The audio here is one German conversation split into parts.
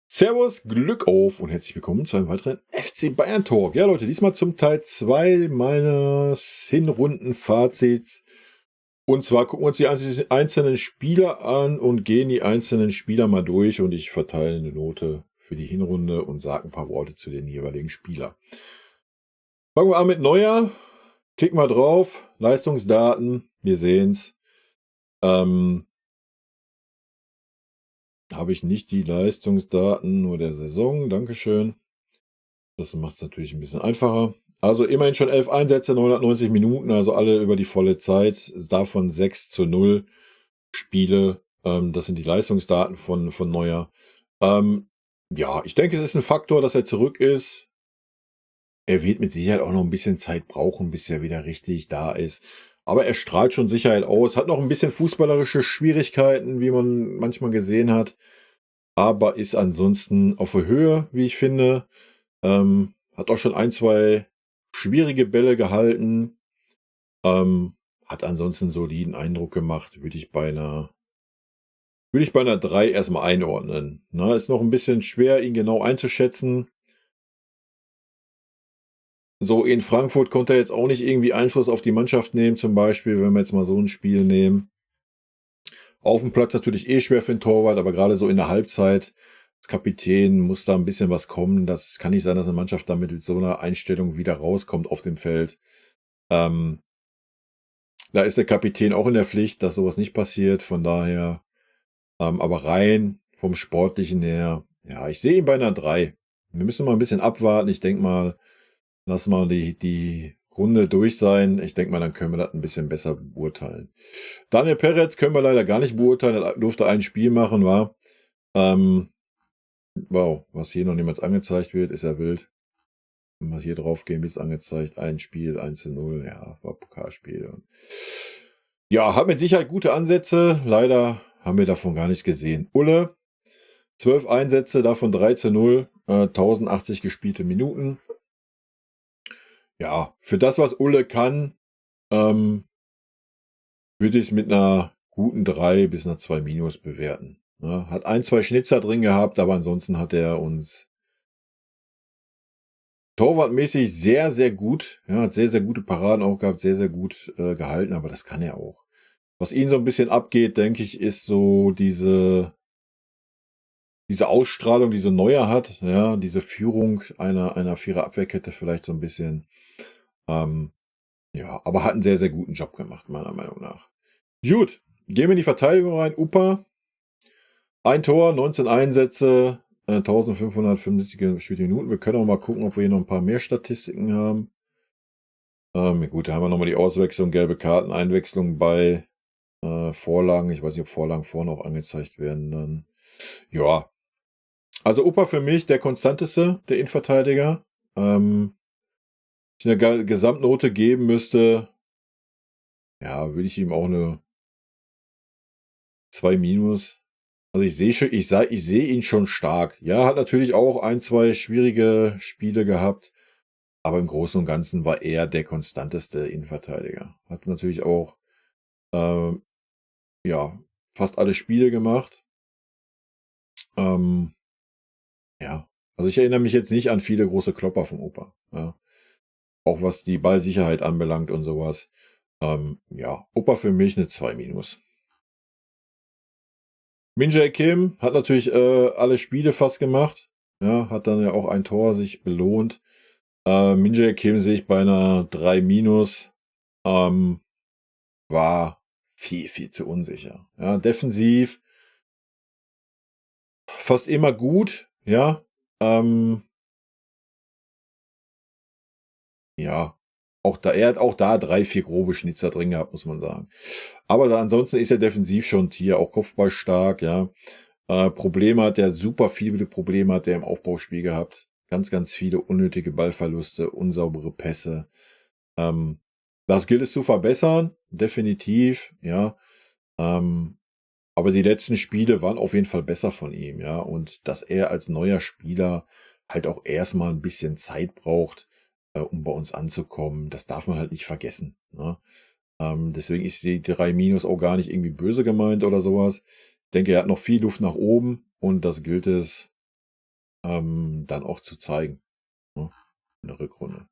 Servus, Glück auf und herzlich willkommen zu einem weiteren FC Bayern Talk. Ja, Leute, diesmal zum Teil 2 meines Hinrundenfazits. Und zwar gucken wir uns die einzelnen Spieler an und gehen die einzelnen Spieler mal durch und ich verteile eine Note für die Hinrunde und sage ein paar Worte zu den jeweiligen Spielern. Fangen wir an mit Neuer. Klicken wir drauf. Leistungsdaten. Wir sehen's. Habe ich nicht die Leistungsdaten nur der Saison. Dankeschön. Das macht es natürlich ein bisschen einfacher. Also immerhin schon 11 Einsätze, 990 Minuten, also alle über die volle Zeit. Davon 6:0 Spiele. Das sind die Leistungsdaten von Neuer. Ja, ich denke, es ist ein Faktor, dass er zurück ist. Er wird mit Sicherheit auch noch ein bisschen Zeit brauchen, bis er wieder richtig da ist. Aber er strahlt schon Sicherheit aus. Hat noch ein bisschen fußballerische Schwierigkeiten, wie man manchmal gesehen hat. Aber ist ansonsten auf der Höhe, wie ich finde. Hat auch schon ein, zwei schwierige Bälle gehalten. Hat ansonsten einen soliden Eindruck gemacht. Würde ich bei einer 3 erstmal einordnen. Na, ist noch ein bisschen schwer, ihn genau einzuschätzen. So in Frankfurt konnte er jetzt auch nicht irgendwie Einfluss auf die Mannschaft nehmen, zum Beispiel, wenn wir jetzt mal so ein Spiel nehmen. Auf dem Platz natürlich schwer für den Torwart, aber gerade so in der Halbzeit als Kapitän muss da ein bisschen was kommen. Das kann nicht sein, dass eine Mannschaft da mit so einer Einstellung wieder rauskommt auf dem Feld. Da ist der Kapitän auch in der Pflicht, dass sowas nicht passiert. Von daher, aber rein vom Sportlichen her, ja, ich sehe ihn bei einer 3. Wir müssen mal ein bisschen abwarten. Ich denke mal, lass mal die Runde durch sein. Ich denke mal, dann können wir das ein bisschen besser beurteilen. Daniel Peretz können wir leider gar nicht beurteilen. Er durfte ein Spiel machen, war. Wow, was hier noch niemals angezeigt wird, ist ja wild. Wenn wir hier drauf gehen, ist angezeigt. Ein Spiel, 1:0. Ja, war Pokalspiel. Ja, hat mit Sicherheit gute Ansätze. Leider haben wir davon gar nichts gesehen. Ulle, 12 Einsätze, davon 3:0, 1080 gespielte Minuten. Ja, für das, was Ulle kann, würde ich es mit einer guten 3 bis einer 2 minus bewerten. Ja, hat ein, zwei Schnitzer drin gehabt, aber ansonsten hat er uns torwartmäßig sehr, sehr gut, ja, hat sehr, sehr gute Paraden auch gehabt, sehr, sehr gut gehalten, aber das kann er auch. Was ihn so ein bisschen abgeht, denke ich, ist so diese Ausstrahlung, die so Neuer hat, ja, diese Führung einer Vierer-Abwehrkette vielleicht so ein bisschen. Ja, aber hat einen sehr, sehr guten Job gemacht, meiner Meinung nach. Gut, gehen wir in die Verteidigung rein. Upa, ein Tor, 19 Einsätze, 1575 gespielte Minuten. Wir können auch mal gucken, ob wir hier noch ein paar mehr Statistiken haben. Gut, da haben wir nochmal die Auswechslung, gelbe Karten, Einwechslung bei Vorlagen. Ich weiß nicht, ob Vorlagen vorne auch angezeigt werden dann. Ja, also Upa für mich der konstanteste, der Innenverteidiger. Ich eine Gesamtnote geben müsste, ja, würde ich ihm auch eine 2 minus. Also ich sehe ihn schon stark. Ja, hat natürlich auch ein, zwei schwierige Spiele gehabt, aber im Großen und Ganzen war er der konstanteste Innenverteidiger. Hat natürlich auch ja, fast alle Spiele gemacht. Ja, also ich erinnere mich jetzt nicht an viele große Klopper vom Opa. Ja. Auch was die Ballsicherheit anbelangt und sowas. Ja, Opa für mich eine 2 minus. Min Jae Kim hat natürlich alle Spiele fast gemacht. Ja, hat dann ja auch ein Tor sich belohnt. Min Jae Kim sehe ich bei einer 3 minus. War viel, viel zu unsicher. Ja, defensiv fast immer gut. Ja, ja, er hat auch da 3, 4 grobe Schnitzer drin gehabt, muss man sagen. Aber ansonsten ist er defensiv schon Tier, auch kopfballstark, ja. Probleme hat er, super viele Probleme hat er im Aufbauspiel gehabt. Ganz, ganz viele unnötige Ballverluste, unsaubere Pässe. Das gilt es zu verbessern, definitiv, ja. Aber die letzten Spiele waren auf jeden Fall besser von ihm, ja. Und dass er als neuer Spieler halt auch erstmal ein bisschen Zeit braucht, um bei uns anzukommen, das darf man halt nicht vergessen, ne? Deswegen ist die 3 minus auch gar nicht irgendwie böse gemeint oder sowas. Ich denke, er hat noch viel Luft nach oben und das gilt es dann auch zu zeigen, ne, in der Rückrunde.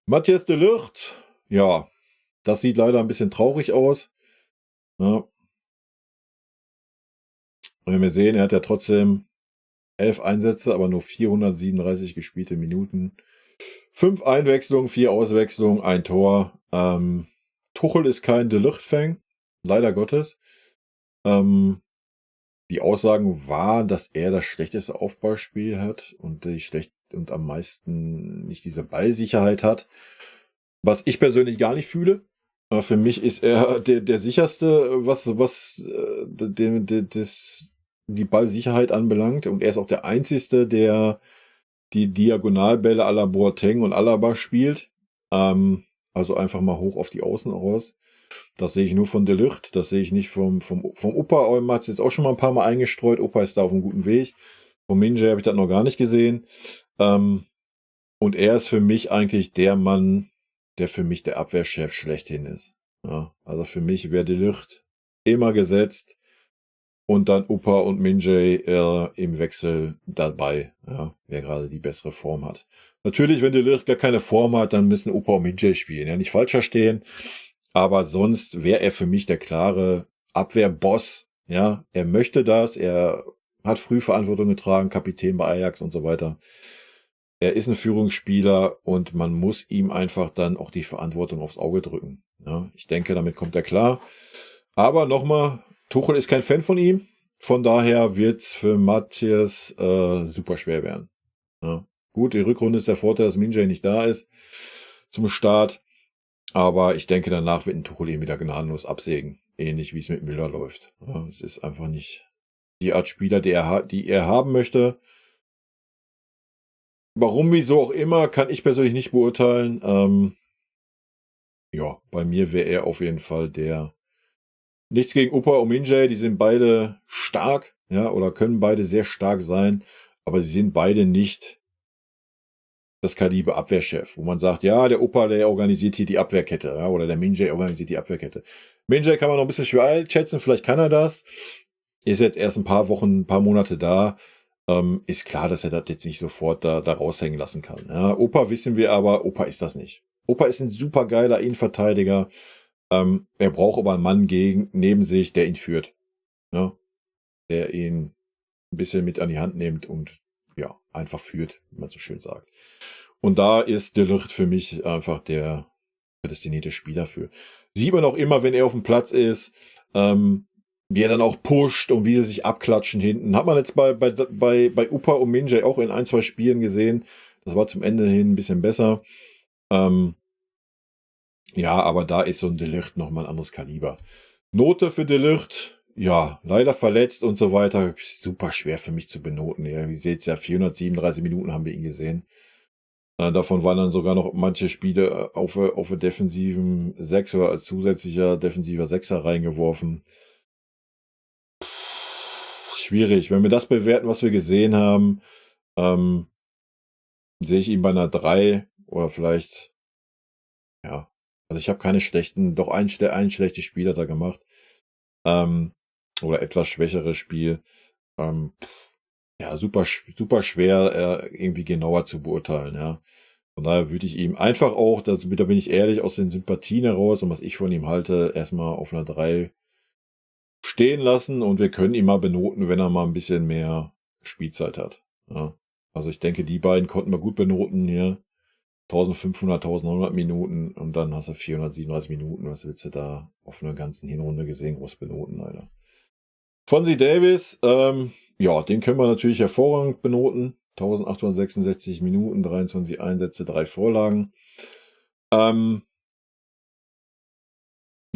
Matthias de Ligt, ja, das sieht leider ein bisschen traurig aus. Ja. Wenn wir sehen, er hat ja trotzdem 11 Einsätze, aber nur 437 gespielte Minuten. 5 Einwechslungen, 4 Auswechslungen, 1 Tor. Tuchel ist kein de Ligt-Fan, leider Gottes. Die Aussagen waren, dass er das schlechteste Aufbauspiel hat und am meisten nicht diese Ballsicherheit hat. Was ich persönlich gar nicht fühle. Für mich ist er der sicherste, was die Ballsicherheit anbelangt. Und er ist auch der Einzige, der die Diagonalbälle à la Boateng und Alaba spielt. Also einfach mal hoch auf die Außen raus. Das sehe ich nur von de Ligt. Das sehe ich nicht vom Opa. Hat es jetzt auch schon mal ein paar Mal eingestreut. Opa ist da auf einem guten Weg. Vom Minje habe ich das noch gar nicht gesehen. Und er ist für mich eigentlich der Mann, der für mich der Abwehrchef schlechthin ist. Ja, also für mich wäre de Ligt immer gesetzt und dann Upa und Minje im Wechsel dabei, ja, wer gerade die bessere Form hat. Natürlich, wenn de Ligt gar keine Form hat, dann müssen Upa und Minje spielen. Ja, nicht falsch verstehen, aber sonst wäre er für mich der klare Abwehrboss. Ja, er möchte das, er hat früh Verantwortung getragen, Kapitän bei Ajax und so weiter. Er ist ein Führungsspieler und man muss ihm einfach dann auch die Verantwortung aufs Auge drücken. Ja, ich denke, damit kommt er klar. Aber nochmal, Tuchel ist kein Fan von ihm. Von daher wird es für Matthias super schwer werden. Ja. Gut, die Rückrunde ist der Vorteil, dass Minje nicht da ist zum Start. Aber ich denke, danach wird ein Tuchel ihn wieder gnadenlos absägen. Ähnlich wie es mit Müller läuft. Ja, es ist einfach nicht die Art Spieler, die er haben möchte. Warum, wieso auch immer, kann ich persönlich nicht beurteilen. Ja, bei mir wäre er auf jeden Fall der. Nichts gegen Upa und Minje, die sind beide stark, ja, oder können beide sehr stark sein, aber sie sind beide nicht das Kaliber Abwehrchef, wo man sagt, ja, der Upa, der organisiert hier die Abwehrkette, ja, oder der Minje organisiert die Abwehrkette. Minje kann man noch ein bisschen schwer einschätzen, vielleicht kann er das. Ist jetzt erst ein paar Wochen, ein paar Monate da. Ist klar, dass er das jetzt nicht sofort da raushängen lassen kann. Ja, Opa wissen wir aber, Opa ist das nicht. Opa ist ein super geiler Innenverteidiger. Er braucht aber einen Mann neben sich, der ihn führt. Ja, der ihn ein bisschen mit an die Hand nimmt und ja, einfach führt, wie man so schön sagt. Und da ist de Ligt für mich einfach der prädestinierte Spieler für. Sieht man auch immer, wenn er auf dem Platz ist, wie er dann auch pusht und wie sie sich abklatschen hinten. Hat man jetzt bei Upa und Minje auch in 1, 2 Spielen gesehen. Das war zum Ende hin ein bisschen besser. Ja, aber da ist so ein de Ligt nochmal ein anderes Kaliber. Note für de Ligt, ja, leider verletzt und so weiter. Super schwer für mich zu benoten. Ja, wie seht's ja, 437 Minuten haben wir ihn gesehen. Davon waren dann sogar noch manche Spiele auf der defensiven 6 oder als zusätzlicher defensiver 6er reingeworfen. Schwierig. Wenn wir das bewerten, was wir gesehen haben, sehe ich ihn bei einer 3 oder vielleicht, ja, also ich habe keine schlechten, doch ein schlechtes Spiel hat er gemacht. Oder etwas schwächeres Spiel. Ja, super schwer irgendwie genauer zu beurteilen, ja. Von daher würde ich ihm einfach auch, da bin ich ehrlich, aus den Sympathien heraus und was ich von ihm halte, erstmal auf einer 3 stehen lassen und wir können ihn mal benoten, wenn er mal ein bisschen mehr Spielzeit hat. Ja. Also ich denke, die beiden konnten wir gut benoten hier. 1500, 1900 Minuten und dann hast du 437 Minuten. Was willst du da auf einer ganzen Hinrunde gesehen, groß benoten, leider. Fonzie Davis, ja, den können wir natürlich hervorragend benoten. 1866 Minuten, 23 Einsätze, 3 Vorlagen.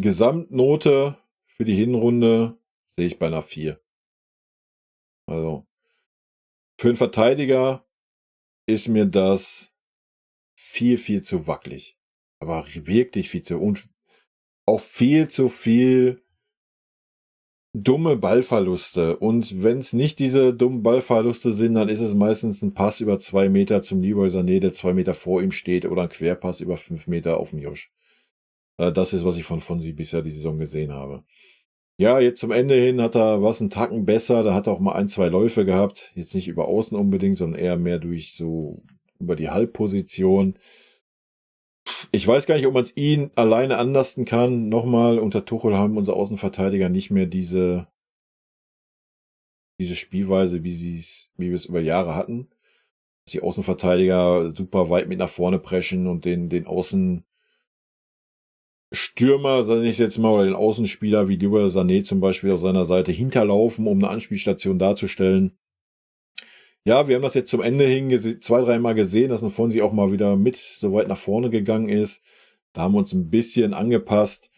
Gesamtnote für die Hinrunde sehe ich bei einer 4. Also für einen Verteidiger ist mir das viel zu wackelig. Aber wirklich viel zu und auch viel zu viel dumme Ballverluste. Und wenn es nicht diese dummen Ballverluste sind, dann ist es meistens ein Pass über 2 Meter zum Leroy Sané, der 2 Meter vor ihm steht, oder ein Querpass über 5 Meter auf den Josh. Das ist, was ich von Fonzie bisher die Saison gesehen habe. Ja, jetzt zum Ende hin war's 'n Tacken besser. Da hat er auch mal 1, 2 Läufe gehabt. Jetzt nicht über außen unbedingt, sondern eher mehr durch so über die Halbposition. Ich weiß gar nicht, ob man's ihn alleine anlasten kann. Nochmal, unter Tuchel haben unsere Außenverteidiger nicht mehr diese Spielweise, wie wir es über Jahre hatten. Dass die Außenverteidiger super weit mit nach vorne preschen und den Außenstürmer, sage ich jetzt mal, oder den Außenspieler wie Leroy Sané zum Beispiel auf seiner Seite hinterlaufen, um eine Anspielstation darzustellen. Ja, wir haben das jetzt zum Ende hin 2, 3 Mal gesehen, dass 'n Fonsi auch mal wieder mit so weit nach vorne gegangen ist. Da haben wir uns ein bisschen angepasst,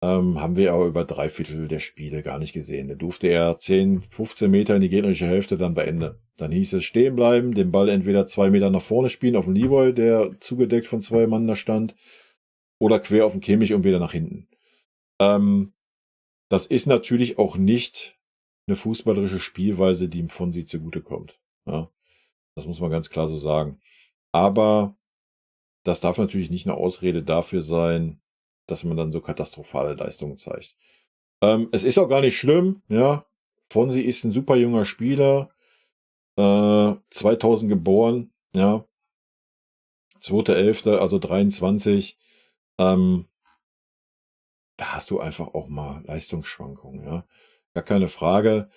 haben wir aber über 3/4 der Spiele gar nicht gesehen. Da durfte er 10, 15 Meter in die gegnerische Hälfte, dann beende. Dann hieß es stehen bleiben, den Ball entweder 2 Meter nach vorne spielen auf den Leroy, der zugedeckt von 2 Mann da stand, oder quer auf den Kimmich und wieder nach hinten. Ähm, Das ist natürlich auch nicht eine fußballerische Spielweise, die dem Fonsi zugutekommt, ja? Das muss man ganz klar so sagen. Aber das darf natürlich nicht eine Ausrede dafür sein, dass man dann so katastrophale Leistungen zeigt. Es ist auch gar nicht schlimm, ja. Fonsi ist ein super junger Spieler, 2000 geboren, ja, 2.11., also 23. Ähm, Da hast du einfach auch mal Leistungsschwankungen, ja. Gar keine Frage.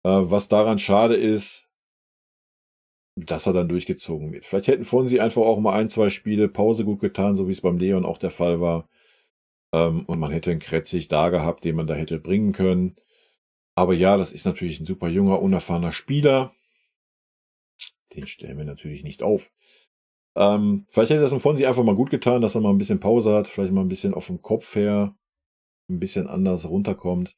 Was daran schade ist, dass er dann durchgezogen wird. Vielleicht hätten Fonsi einfach auch mal 1, 2 Spiele Pause gut getan, so wie es beim Leon auch der Fall war. Und man hätte 'n Kretzig da gehabt, den man da hätte bringen können. Aber ja, das ist natürlich ein super junger, unerfahrener Spieler. Den stellen wir natürlich nicht auf. Vielleicht hätte das 'n Fonsi einfach mal gut getan, dass er mal ein bisschen Pause hat, vielleicht mal ein bisschen auf dem Kopf her ein bisschen anders runterkommt.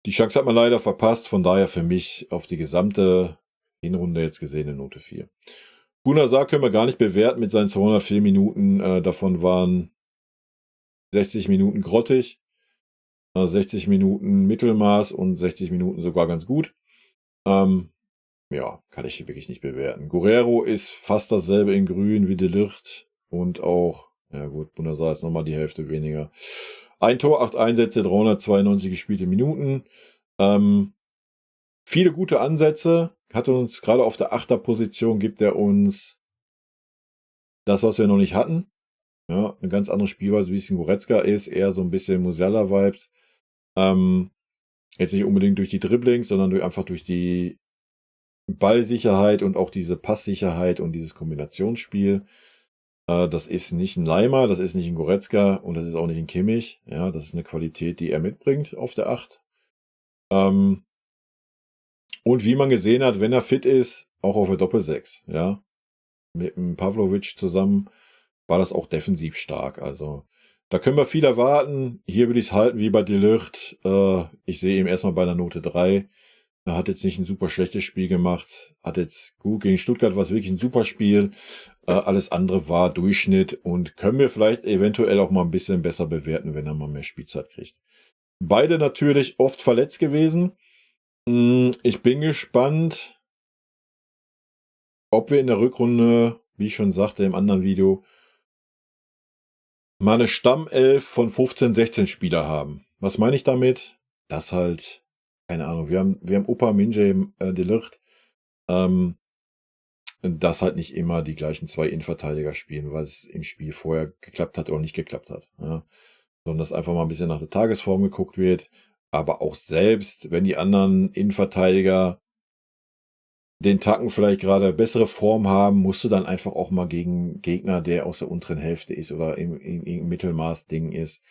Die Chance hat man leider verpasst, von daher für mich auf die gesamte Hinrunde jetzt gesehen 'ne Note 4. Bunassar Sar können wir gar nicht bewerten mit seinen 204 Minuten. Davon waren 60 Minuten grottig, 60 Minuten Mittelmaß und 60 Minuten sogar ganz gut. Ähm, ja, kann ich hier wirklich nicht bewerten. Guerrero ist fast dasselbe in grün wie De Ligt und auch, ja gut, Bunassar ist nochmal die Hälfte weniger. Ein Tor, 8 Einsätze, 392 gespielte Minuten. Ähm, Viele gute Ansätze. Hat uns gerade auf der Achterposition gibt er uns das, was wir noch nicht hatten. Ja, eine ganz andere Spielweise, wie es in Goretzka ist, eher so ein bisschen Musiala-Vibes. Ähm, Jetzt nicht unbedingt durch die Dribblings, sondern einfach durch die Ballsicherheit und auch diese Passsicherheit und dieses Kombinationsspiel. Das ist nicht ein Leimer, das ist nicht ein Goretzka und das ist auch nicht ein Kimmich. Ja, das ist eine Qualität, die er mitbringt auf der 8. Ähm, und wie man gesehen hat, wenn er fit ist, auch auf der Doppel-6, ja. Mit dem Pavlovic zusammen war das auch defensiv stark. Also, da können wir viel erwarten. Hier würde ich es halten wie bei De Ligt. Ich sehe ihm erstmal bei einer Note 3. Er hat jetzt nicht ein super schlechtes Spiel gemacht. Hat jetzt gut gegen Stuttgart war es wirklich ein super Spiel. Alles andere war Durchschnitt und können wir vielleicht eventuell auch mal ein bisschen besser bewerten, wenn er mal mehr Spielzeit kriegt. Beide natürlich oft verletzt gewesen. Ich bin gespannt, ob wir in der Rückrunde, wie ich schon sagte im anderen Video, mal 'ne Stammelf von 15, 16 Spieler haben. Was meine ich damit? Dass halt, keine Ahnung, wir haben Upamecano, De Ligt, ähm, dass halt nicht immer die gleichen 2 Innenverteidiger spielen, weil es im Spiel vorher geklappt hat oder nicht geklappt hat, ja. Sondern dass einfach mal 'n bisschen nach der Tagesform geguckt wird. Aber auch selbst, wenn die anderen Innenverteidiger den Tacken vielleicht gerade bessere Form haben, musst du dann einfach auch mal gegen Gegner, der aus der unteren Hälfte ist oder im Mittelmaß-Ding ist,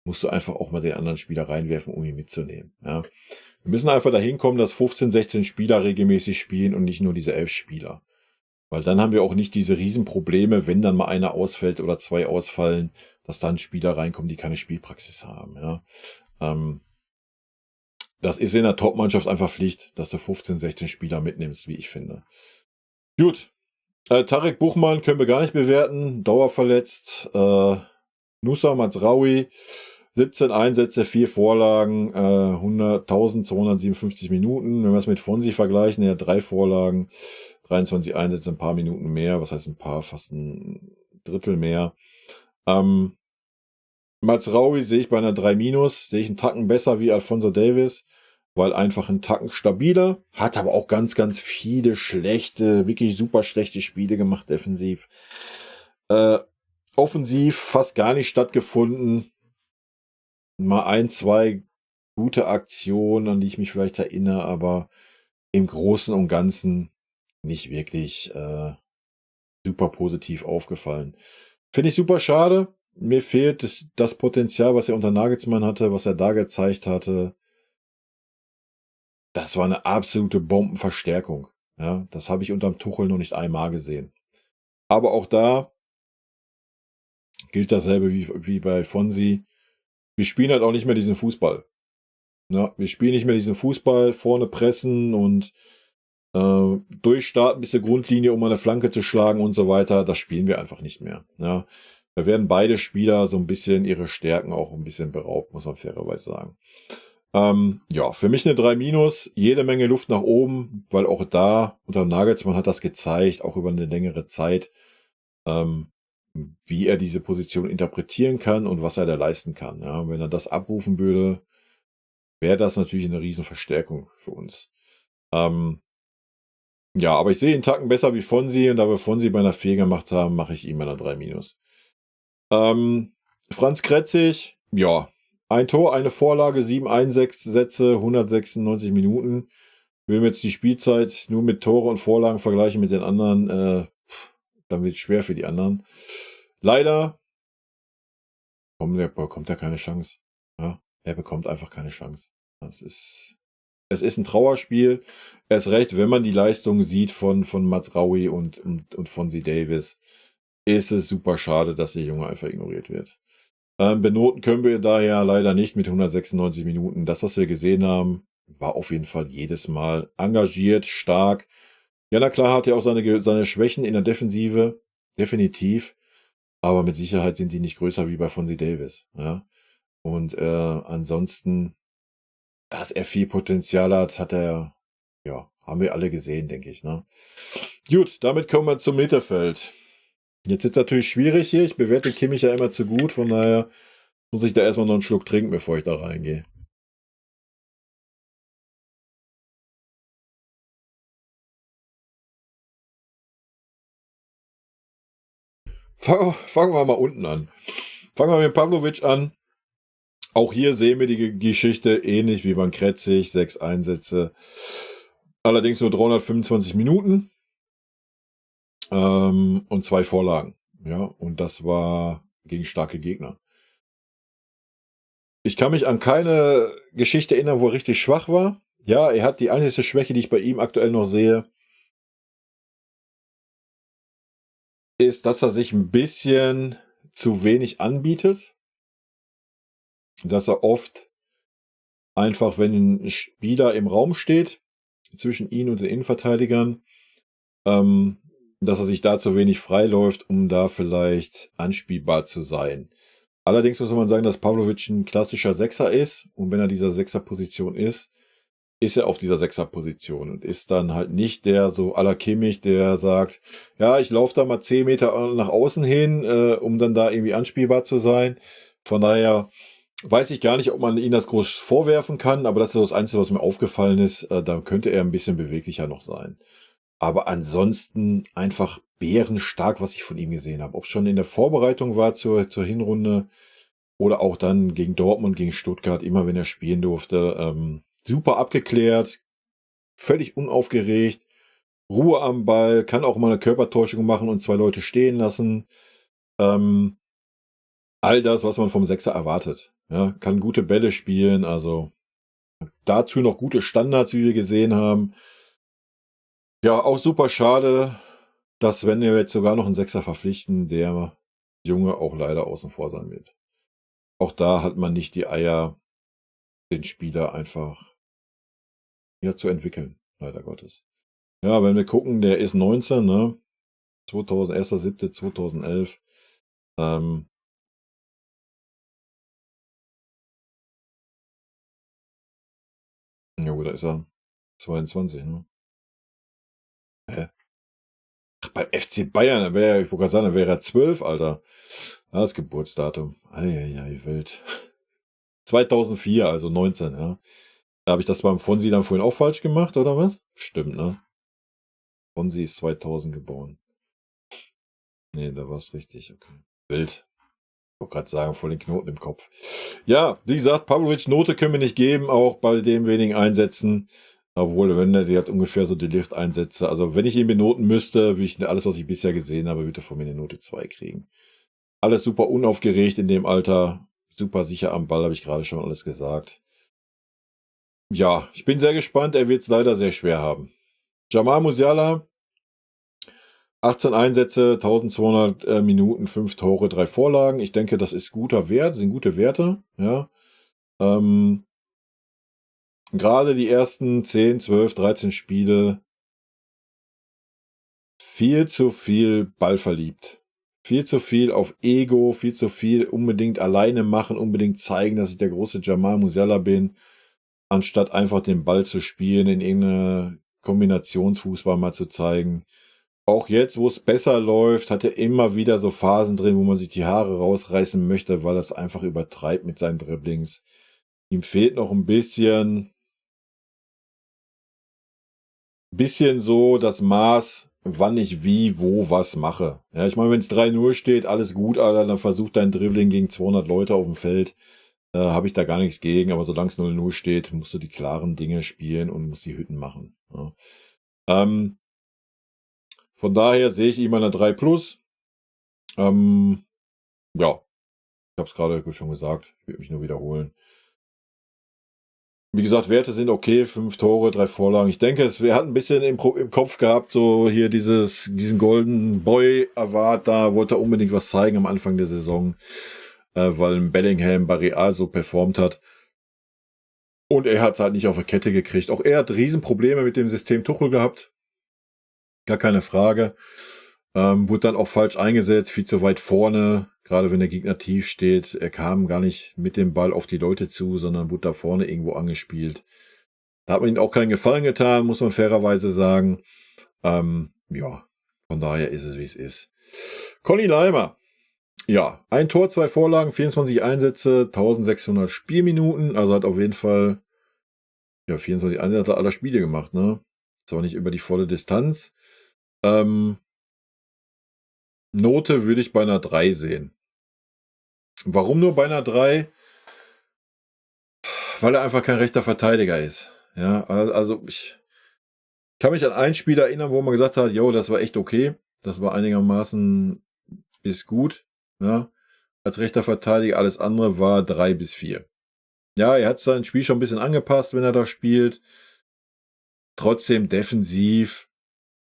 musst du einfach auch mal den anderen Spieler reinwerfen, um ihn mitzunehmen. Ja. Wir müssen einfach dahin kommen, dass 15, 16 Spieler regelmäßig spielen und nicht nur diese 11 Spieler. Weil dann haben wir auch nicht diese Riesenprobleme, wenn dann mal einer ausfällt oder 2 ausfallen, dass dann Spieler reinkommen, die keine Spielpraxis haben. Ja. Ähm, Das ist in der Top-Mannschaft einfach Pflicht, dass du 15, 16 Spieler mitnimmst, wie ich finde. Gut. Tarek Buchmann können wir gar nicht bewerten. Dauerverletzt. Nusa Mazraoui, 17 Einsätze, 4 Vorlagen, 1257 Minuten. Wenn wir es mit Fonsi vergleichen, er hat 3 Vorlagen, 23 Einsätze, ein paar Minuten mehr. Was heißt ein paar? Fast ein Drittel mehr. Mazraoui sehe ich bei einer 3-, sehe ich einen Tacken besser wie Alphonso Davies, weil einfach ein Tacken stabiler, hat aber auch ganz, ganz viele schlechte, wirklich super schlechte Spiele gemacht defensiv. Offensiv fast gar nicht stattgefunden. Mal 1, 2 gute Aktionen, an die ich mich vielleicht erinnere, aber im Großen und Ganzen nicht wirklich super positiv aufgefallen. Finde ich super schade. Mir fehlt das Potenzial, was er unter Nagelsmann hatte, was er da gezeigt hatte. Das war eine absolute Bombenverstärkung. Ja, das habe ich unterm Tuchel noch nicht einmal gesehen. Aber auch da gilt dasselbe wie bei Fonsi. Wir spielen halt auch nicht mehr diesen Fußball. Ja, wir spielen nicht mehr diesen Fußball, vorne pressen und durchstarten bis zur Grundlinie, um eine Flanke zu schlagen und so weiter. Das spielen wir einfach nicht mehr. Ja, da werden beide Spieler so ein bisschen ihre Stärken auch ein bisschen beraubt, muss man fairerweise sagen. Ja, für mich eine 3-, jede Menge Luft nach oben, weil auch da unter Nagelsmann hat das gezeigt, auch über eine längere Zeit, ähm, wie er diese Position interpretieren kann und was er da leisten kann. Ja, wenn er das abrufen würde, wäre das natürlich eine Riesenverstärkung für uns. Ja, aber ich sehe ihn 'n Tacken besser wie Fonsi und da wir Fonsi bei einer Fehl gemacht haben, mache ich ihm eine 3-. Franz Kretzig, ja, ein Tor, eine Vorlage, 7 Einsätze, 196 Minuten. Will mir jetzt die Spielzeit nur mit Tore und Vorlagen vergleichen mit den anderen, dann wird's schwer für die anderen. Leider bekommt er keine Chance. Ja, er bekommt einfach keine Chance. Es ist ein Trauerspiel. Erst recht, wenn man die Leistung sieht von Mazraoui und Fonzie Davies, ist es super schade, dass der Junge einfach ignoriert wird. Benoten können wir daher leider nicht mit 196 Minuten. Das, was wir gesehen haben, war auf jeden Fall jedes Mal engagiert, stark. Ja, na klar hat er auch seine Schwächen in der Defensive, definitiv. Aber mit Sicherheit sind die nicht größer wie bei Fonzie Davies. Ja? Und ansonsten, dass er viel Potenzial hat, ja, haben wir alle gesehen, denke ich. Ne? Gut, damit kommen wir zum Mittelfeld. Jetzt ist es natürlich schwierig hier. Ich bewerte Kimmich ja immer zu gut, von daher muss ich da erstmal noch einen Schluck trinken, bevor ich da reingehe. Fangen wir mal unten an. Fangen wir mit Pavlovic an. Auch hier sehen wir die Geschichte ähnlich wie beim Kretzig. 6 Einsätze. Allerdings nur 325 Minuten. Und 2 Vorlagen. Ja, und das war gegen starke Gegner. Ich kann mich an keine Geschichte erinnern, wo er richtig schwach war. Ja, er hat die einzige Schwäche, die ich bei ihm aktuell noch sehe, ist, dass er sich ein bisschen zu wenig anbietet. Dass er oft einfach, wenn ein Spieler im Raum steht, zwischen ihn und den Innenverteidigern, ähm, dass er sich da zu wenig freiläuft, um da vielleicht anspielbar zu sein. Allerdings muss man sagen, dass Pavlovic ein klassischer Sechser ist und wenn er dieser Sechserposition ist er auf dieser Sechserposition und ist dann halt nicht der so à la Kimmich, der sagt, ja, ich laufe da mal 10 Meter nach außen hin, um dann da irgendwie anspielbar zu sein. Von daher weiß ich gar nicht, ob man ihn das groß vorwerfen kann, aber das ist das Einzige, was mir aufgefallen ist. Da könnte er ein bisschen beweglicher noch sein. Aber ansonsten einfach bärenstark, was ich von ihm gesehen habe. Ob es schon in der Vorbereitung war zur Hinrunde oder auch dann gegen Dortmund, gegen Stuttgart, immer wenn er spielen durfte. Super abgeklärt, völlig unaufgeregt, Ruhe am Ball, kann auch mal eine Körpertäuschung machen und 2 Leute stehen lassen. Ähm, all das, was man vom Sechser erwartet. Ja, kann gute Bälle spielen, also dazu noch gute Standards, wie wir gesehen haben. Ja, auch super schade, dass wenn wir jetzt sogar noch einen Sechser verpflichten, der Junge auch leider außen vor sein wird. Auch da hat man nicht die Eier, den Spieler einfach ja, zu entwickeln, leider Gottes. Ja, wenn wir gucken, der ist 19, ne? 1.7.2011. Ähm, ja gut, da ist er 22, ne? Hä? Ach, beim FC Bayern, ich wollte gerade sagen, da wäre er 12, Alter. Das Geburtsdatum. Eieiei, wild. 2004, also 19, ja. Da habe ich das beim Fonsi dann vorhin auch falsch gemacht, oder was? Stimmt, ne? Fonsi ist 2000 geboren. Nee, da war es richtig, okay. Wild. Ich wollte gerade sagen, voll den Knoten im Kopf. Ja, wie gesagt, Pavlovic Note können wir nicht geben, auch bei den wenigen Einsätzen. Obwohl, wenn der hat ungefähr so die Lift-Einsätze. Also, wenn ich ihn benoten müsste, würde ich alles, was ich bisher gesehen habe, würde er von mir eine Note 2 kriegen. Alles super unaufgeregt in dem Alter. Super sicher am Ball, habe ich gerade schon alles gesagt. Ja, ich bin sehr gespannt. Er wird es leider sehr schwer haben. Jamal Musiala, 18 Einsätze, 1200 Minuten, 5 Tore, 3 Vorlagen. Ich denke, das ist guter Wert, sind gute Werte. Ja. Gerade die ersten 10, 12, 13 Spiele viel zu viel ballverliebt. Viel zu viel auf Ego, viel zu viel unbedingt alleine machen, unbedingt zeigen, dass ich der große Jamal Musiala bin, anstatt einfach den Ball zu spielen, in irgendeine Kombinationsfußball mal zu zeigen. Auch jetzt, wo es besser läuft, hat er immer wieder so Phasen drin, wo man sich die Haare rausreißen möchte, weil er es einfach übertreibt mit seinen Dribblings. Ihm fehlt noch ein bisschen so das Maß, wann ich wie, wo, was mache. Ja, ich meine, wenn es 3-0 steht, alles gut, Alter, dann versucht dein Dribbling gegen 200 Leute auf dem Feld. Habe ich da gar nichts gegen, aber solange es 0-0 steht, musst du die klaren Dinge spielen und musst die Hütten machen. Ja. Von daher sehe ich ihm eine 3 plus. Ja, ich habe es gerade schon gesagt, ich will mich nur wiederholen. Wie gesagt, Werte sind okay, 5 Tore, 3 Vorlagen. Ich denke, wir hatten ein bisschen im Kopf gehabt, so hier diesen Golden Boy Award, da wollte er unbedingt was zeigen am Anfang der Saison, weil Bellingham bei Real so performt hat. Und er hat es halt nicht auf der Kette gekriegt. Auch er hat Riesenprobleme mit dem System Tuchel gehabt. Gar keine Frage. Wurde dann auch falsch eingesetzt, viel zu weit vorne, gerade wenn der Gegner tief steht. Er kam gar nicht mit dem Ball auf die Leute zu, sondern wurde da vorne irgendwo angespielt. Da hat man ihm auch keinen Gefallen getan, muss man fairerweise sagen. Ja, von daher ist es, wie es ist. Conny Leimer. Ja, ein Tor, 2 Vorlagen, 24 Einsätze, 1600 Spielminuten. Also hat auf jeden Fall 24 Einsätze aller Spiele gemacht, ne? Zwar nicht über die volle Distanz. Note würde ich bei einer 3 sehen. Warum nur bei einer 3? Weil er einfach kein rechter Verteidiger ist. Ja, also ich kann mich an ein Spiel erinnern, wo man gesagt hat, jo, das war echt okay. Das war einigermaßen bis gut. Ja, als rechter Verteidiger. Alles andere war 3 bis 4. Ja, er hat sein Spiel schon ein bisschen angepasst, wenn er da spielt. Trotzdem defensiv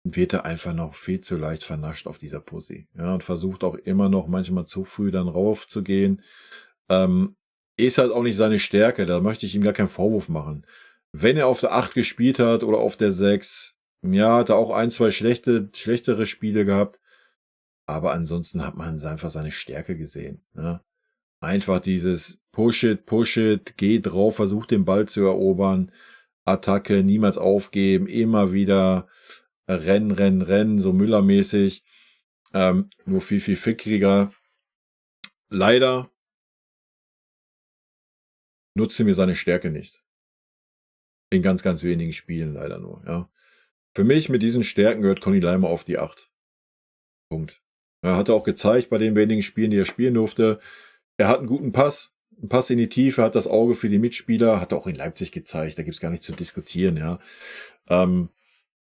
wird er einfach noch viel zu leicht vernascht auf dieser Pussy. Ja, und versucht auch immer noch manchmal zu früh dann rauf zu gehen. Ist halt auch nicht seine Stärke. Da möchte ich ihm gar keinen Vorwurf machen. Wenn er auf der 8 gespielt hat oder auf der 6, ja, hat er auch 1, 2 schlechtere Spiele gehabt. Aber ansonsten hat man einfach seine Stärke gesehen. Ne? Einfach dieses Push it, geh drauf, versuch den Ball zu erobern. Attacke, niemals aufgeben, immer wieder rennen, so Müller-mäßig. Nur viel, viel fickriger. Leider nutzte mir seine Stärke nicht. In ganz, ganz wenigen Spielen leider nur, ja. Für mich mit diesen Stärken gehört Conny Leimer auf die 8. Punkt. Er hatte auch gezeigt bei den wenigen Spielen, die er spielen durfte. Er hat einen guten Pass in die Tiefe, hat das Auge für die Mitspieler, hat auch in Leipzig gezeigt, da gibt's gar nichts zu diskutieren, ja.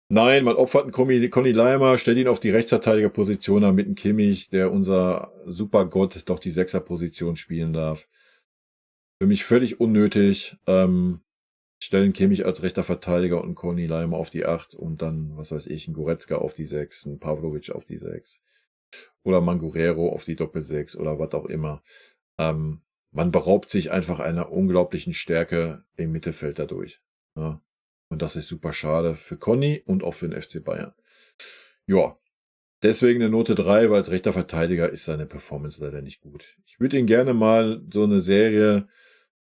Nein, man opfert einen Conny Leimer, stellt ihn auf die Rechtsverteidigerposition, damit ein Kimmich, der unser Supergott, doch die 6er-Position spielen darf. Für mich völlig unnötig. Stellen Kimmich als rechter Verteidiger und Conny Leimer auf die 8 und dann, was weiß ich, ein Goretzka auf die 6, ein Pavlovic auf die 6 oder Mangurero auf die Doppel-6 oder was auch immer. Man beraubt sich einfach einer unglaublichen Stärke im Mittelfeld dadurch. Ja. Und das ist super schade für Conny und auch für den FC Bayern. Ja, deswegen eine Note 3, weil als rechter Verteidiger ist seine Performance leider nicht gut. Ich würde ihn gerne mal so eine Serie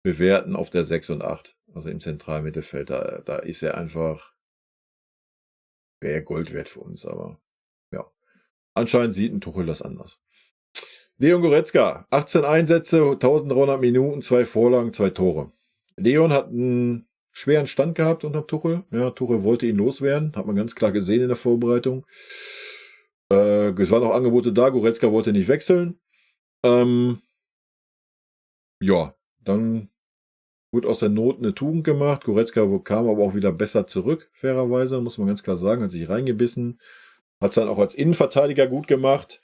bewerten auf der 6 und 8. Also im zentralen Mittelfeld. Da ist er einfach, wäre Gold wert für uns, aber ja. Anscheinend sieht ein Tuchel das anders. Leon Goretzka, 18 Einsätze, 1300 Minuten, 2 Vorlagen, 2 Tore. Leon hat einen schweren Stand gehabt unter Tuchel. Ja, Tuchel wollte ihn loswerden, hat man ganz klar gesehen in der Vorbereitung. Es waren auch Angebote da, Goretzka wollte nicht wechseln. Ja, dann wurde aus der Not eine Tugend gemacht. Goretzka kam aber auch wieder besser zurück, fairerweise, muss man ganz klar sagen, hat sich reingebissen. Hat es dann auch als Innenverteidiger gut gemacht.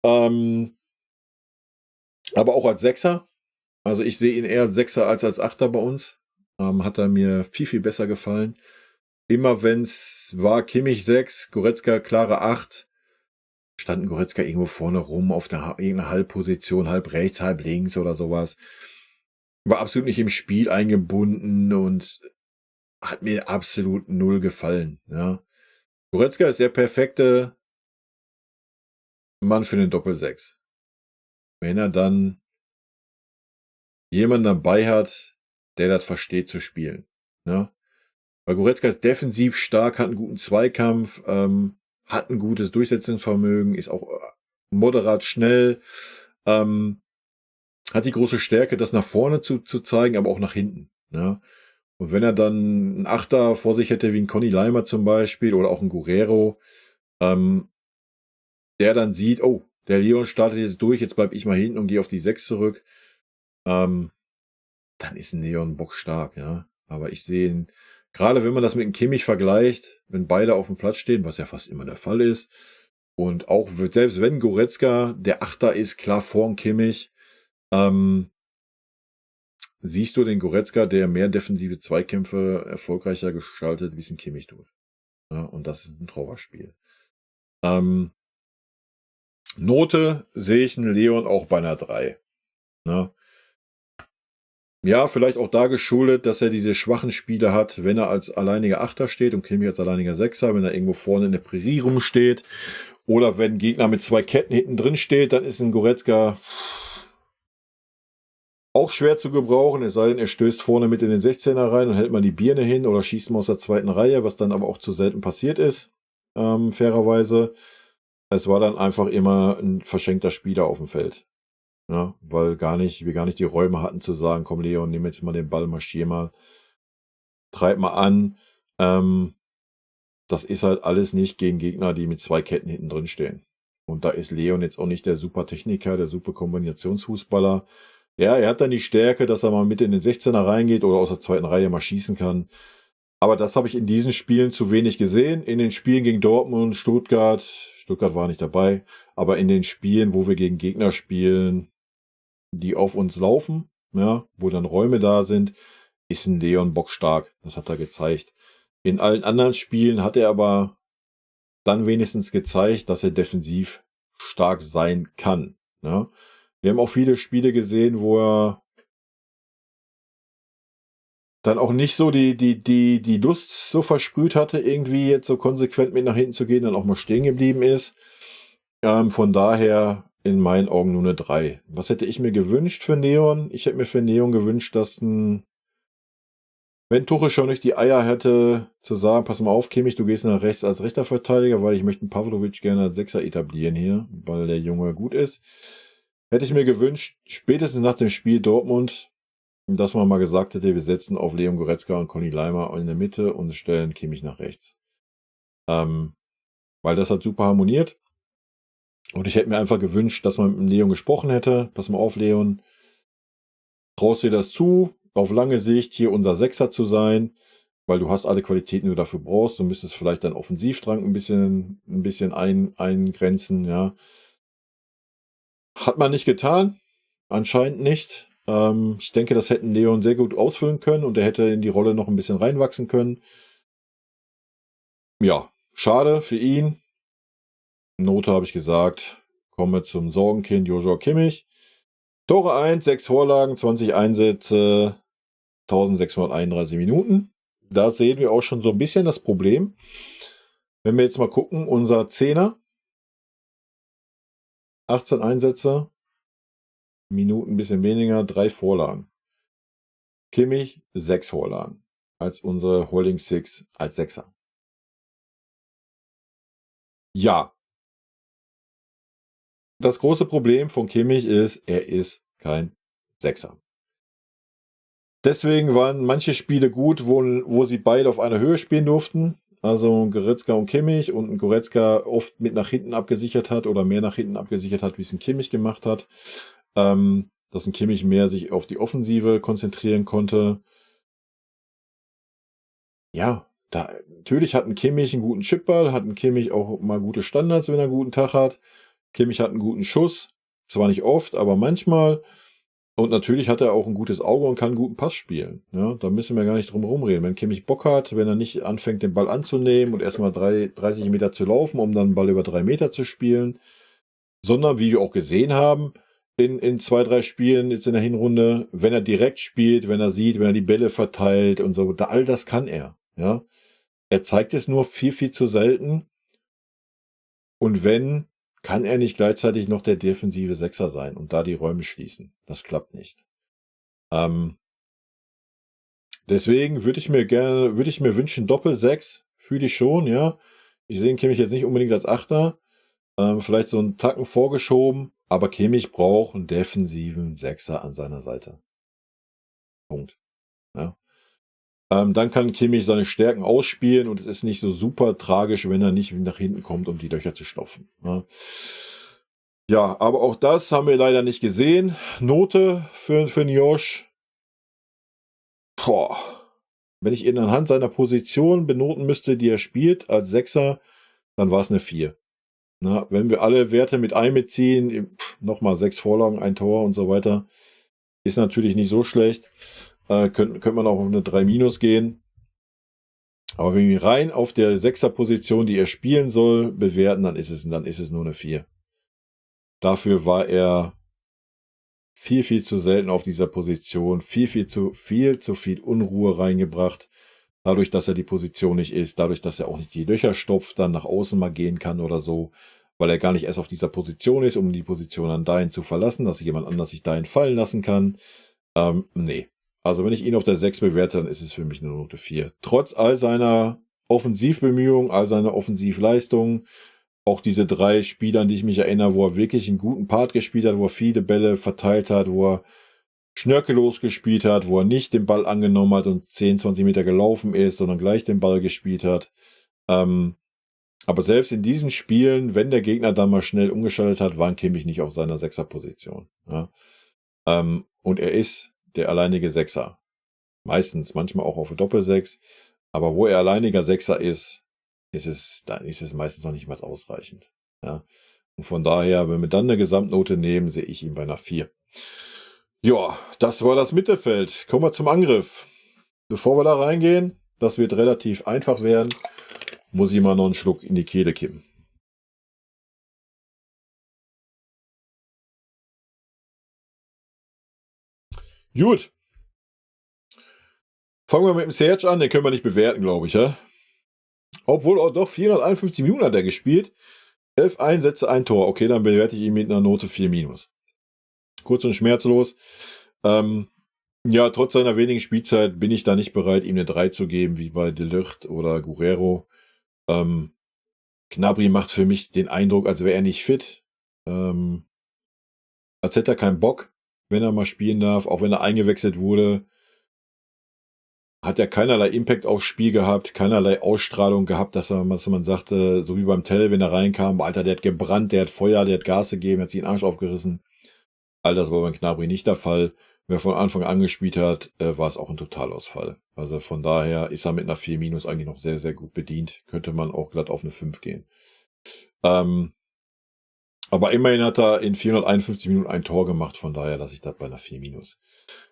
Aber auch als Sechser. Also ich sehe ihn eher als Sechser als Achter bei uns. Hat er mir viel, viel besser gefallen. Immer wenn es war, Kimmich 6, Goretzka klare 8, standen Goretzka irgendwo vorne rum auf irgendeiner Halbposition, halb rechts, halb links oder sowas. War absolut nicht im Spiel eingebunden und hat mir absolut null gefallen. Ja. Goretzka ist der perfekte Mann für den Doppel-6. Wenn er dann jemanden dabei hat, der das versteht zu spielen. Ja. Weil Goretzka ist defensiv stark, hat einen guten Zweikampf, hat ein gutes Durchsetzungsvermögen, ist auch moderat schnell, hat die große Stärke, das nach vorne zu zeigen, aber auch nach hinten. Ja. Und wenn er dann einen Achter vor sich hätte, wie ein Conny Leimer zum Beispiel, oder auch ein Guerrero, der dann sieht, oh, der Leon startet jetzt durch, jetzt bleib ich mal hinten und gehe auf die 6 zurück, dann ist ein Leon bockstark, ja. Aber ich sehe ihn, gerade wenn man das mit dem Kimmich vergleicht, wenn beide auf dem Platz stehen, was ja fast immer der Fall ist, und auch selbst wenn Goretzka der Achter ist, klar vorm Kimmich, siehst du den Goretzka, der mehr defensive Zweikämpfe erfolgreicher gestaltet, wie es ein Kimmich tut. Ja, und das ist ein Trauerspiel. Note sehe ich einen Leon auch bei einer 3. Ne? Ja, vielleicht auch da geschuldet, dass er diese schwachen Spiele hat, wenn er als alleiniger Achter steht und Kimmich als alleiniger Sechser, wenn er irgendwo vorne in der Prärie rumsteht oder wenn ein Gegner mit 2 Ketten hinten drin steht, dann ist ein Goretzka auch schwer zu gebrauchen, es sei denn, er stößt vorne mit in den 16er rein und hält mal die Birne hin oder schießt mal aus der zweiten Reihe, was dann aber auch zu selten passiert ist, fairerweise. Es war dann einfach immer ein verschenkter Spieler auf dem Feld. Ja, weil wir gar nicht die Räume hatten zu sagen, komm Leon, nimm jetzt mal den Ball, marschier mal, treib mal an. Das ist halt alles nicht gegen Gegner, die mit 2 Ketten hinten drin stehen. Und da ist Leon jetzt auch nicht der super Techniker, der super Kombinationsfußballer. Ja, er hat dann die Stärke, dass er mal mit in den 16er reingeht oder aus der zweiten Reihe mal schießen kann. Aber das habe ich in diesen Spielen zu wenig gesehen. In den Spielen gegen Dortmund, Stuttgart war nicht dabei, aber in den Spielen, wo wir gegen Gegner spielen, die auf uns laufen, ja, wo dann Räume da sind, ist ein Leon bockstark. Das hat er gezeigt. In allen anderen Spielen hat er aber dann wenigstens gezeigt, dass er defensiv stark sein kann. Ja. Wir haben auch viele Spiele gesehen, wo er dann auch nicht so die Lust so versprüht hatte, irgendwie jetzt so konsequent mit nach hinten zu gehen, dann auch mal stehen geblieben ist. Von daher in meinen Augen nur eine 3. Was hätte ich mir gewünscht für Neon? Ich hätte mir für Neon gewünscht, dass wenn Tuchel schon nicht die Eier hätte, zu sagen, pass mal auf, Kimmich, du gehst nach rechts als rechter Verteidiger, weil ich möchte einen Pavlovic gerne als Sechser etablieren hier, weil der Junge gut ist. Hätte ich mir gewünscht, spätestens nach dem Spiel Dortmund, dass man mal gesagt hätte, wir setzen auf Leon Goretzka und Conny Leimer in der Mitte und stellen Kimmich nach rechts. Weil das hat super harmoniert. Und ich hätte mir einfach gewünscht, dass man mit dem Leon gesprochen hätte. Pass mal auf, Leon. Traust dir das zu, auf lange Sicht hier unser Sechser zu sein, weil du hast alle Qualitäten, die du dafür brauchst. Du müsstest vielleicht deinen Offensivdrang ein bisschen eingrenzen, ja. Hat man nicht getan. Anscheinend nicht. Ich denke, das hätten Leon sehr gut ausfüllen können und er hätte in die Rolle noch ein bisschen reinwachsen können. Ja, schade für ihn. Note habe ich gesagt. Kommen wir zum Sorgenkind Joshua Kimmich. Tore 1, 6 Vorlagen, 20 Einsätze, 1631 Minuten. Da sehen wir auch schon so ein bisschen das Problem. Wenn wir jetzt mal gucken, unser Zehner, 18 Einsätze, Minuten ein bisschen weniger, 3 Vorlagen. Kimmich 6 Vorlagen als unsere Holding Six als Sechser. Ja, das große Problem von Kimmich ist, er ist kein Sechser. Deswegen waren manche Spiele gut, wo sie beide auf einer Höhe spielen durften. Also Goretzka und Kimmich und ein Goretzka oft mit nach hinten abgesichert hat oder mehr nach hinten abgesichert hat, wie es ein Kimmich gemacht hat. Dass ein Kimmich mehr sich auf die Offensive konzentrieren konnte. Ja, natürlich hat ein Kimmich einen guten Chipball, hat ein Kimmich auch mal gute Standards, wenn er einen guten Tag hat. Kimmich hat einen guten Schuss, zwar nicht oft, aber manchmal. Und natürlich hat er auch ein gutes Auge und kann einen guten Pass spielen. Ja, da müssen wir gar nicht drum rumreden. Wenn Kimmich Bock hat, wenn er nicht anfängt, den Ball anzunehmen und erstmal 30 Meter zu laufen, um dann den Ball über 3 Meter zu spielen, sondern wie wir auch gesehen haben, in 2, 3 Spielen jetzt in der Hinrunde, wenn er direkt spielt, wenn er sieht, wenn er die Bälle verteilt und so, all das kann er. Ja, er zeigt es nur viel, viel zu selten. Und wenn, kann er nicht gleichzeitig noch der defensive Sechser sein und da die Räume schließen. Das klappt nicht. Deswegen würde ich mir wünschen, Doppel-6, fühle ich schon, ja. Ich sehe Kimmich jetzt nicht unbedingt als Achter. Vielleicht so einen Tacken vorgeschoben, aber Kimmich braucht einen defensiven Sechser an seiner Seite. Punkt. Ja. Dann kann Kimmich seine Stärken ausspielen und es ist nicht so super tragisch, wenn er nicht nach hinten kommt, um die Löcher zu stopfen. Ja, aber auch das haben wir leider nicht gesehen. Note für den Josh. Boah. Wenn ich ihn anhand seiner Position benoten müsste, die er spielt als Sechser, dann war es eine 4. Na, wenn wir alle Werte mit einbeziehen, nochmal 6 Vorlagen, 1 Tor und so weiter, ist natürlich nicht so schlecht. Könnte man auch auf eine 3- gehen. Aber wenn wir rein auf der 6er-Position, die er spielen soll, bewerten, dann ist es nur eine 4. Dafür war er viel, viel zu selten auf dieser Position, viel zu viel Unruhe reingebracht. Dadurch, dass er die Position nicht ist, dadurch, dass er auch nicht die Löcher stopft, dann nach außen mal gehen kann oder so, weil er gar nicht erst auf dieser Position ist, um die Position an dahin zu verlassen, dass jemand anders sich dahin fallen lassen kann. Nee. Also wenn ich ihn auf der 6 bewerte, dann ist es für mich eine Note 4. Trotz all seiner Offensivbemühungen, all seiner Offensivleistungen, auch diese 3 Spiele, an die ich mich erinnere, wo er wirklich einen guten Part gespielt hat, wo er viele Bälle verteilt hat, wo er schnörkellos gespielt hat, wo er nicht den Ball angenommen hat und 10, 20 Meter gelaufen ist, sondern gleich den Ball gespielt hat. Aber selbst in diesen Spielen, wenn der Gegner dann mal schnell umgeschaltet hat, war Kimmich nicht auf seiner 6er-Position. Ja. Und er ist der alleinige Sechser. Meistens, manchmal auch auf Doppel-6. Aber wo er alleiniger Sechser ist, ist es meistens noch nicht mal ausreichend. Ja. Und von daher, wenn wir dann eine Gesamtnote nehmen, sehe ich ihn bei einer 4. Ja, das war das Mittelfeld. Kommen wir zum Angriff. Bevor wir da reingehen, das wird relativ einfach werden, muss ich mal noch einen Schluck in die Kehle kippen. Gut. Fangen wir mit dem Serge an, den können wir nicht bewerten, glaube ich, ja? Obwohl, auch doch 451 Minuten hat er gespielt. 11 Einsätze, 1 Tor. Okay, dann bewerte ich ihn mit einer Note 4-. Kurz und schmerzlos. Ja, trotz seiner wenigen Spielzeit bin ich da nicht bereit, ihm eine 3 zu geben, wie bei De Ligt oder Guerrero. Gnabry macht für mich den Eindruck, als wäre er nicht fit. Als hätte er keinen Bock, wenn er mal spielen darf. Auch wenn er eingewechselt wurde, hat er keinerlei Impact aufs Spiel gehabt, keinerlei Ausstrahlung gehabt, dass man sagte, so wie beim Tell, wenn er reinkam, Alter, der hat gebrannt, der hat Feuer, der hat Gas gegeben, hat sich den Arsch aufgerissen. All das war beim Gnabry nicht der Fall. Wer von Anfang an gespielt hat, war es auch ein Totalausfall. Also von daher ist er mit einer 4- eigentlich noch sehr, sehr gut bedient. Könnte man auch glatt auf eine 5 gehen. Aber immerhin hat er in 451 Minuten ein Tor gemacht, von daher lasse ich das bei einer 4-.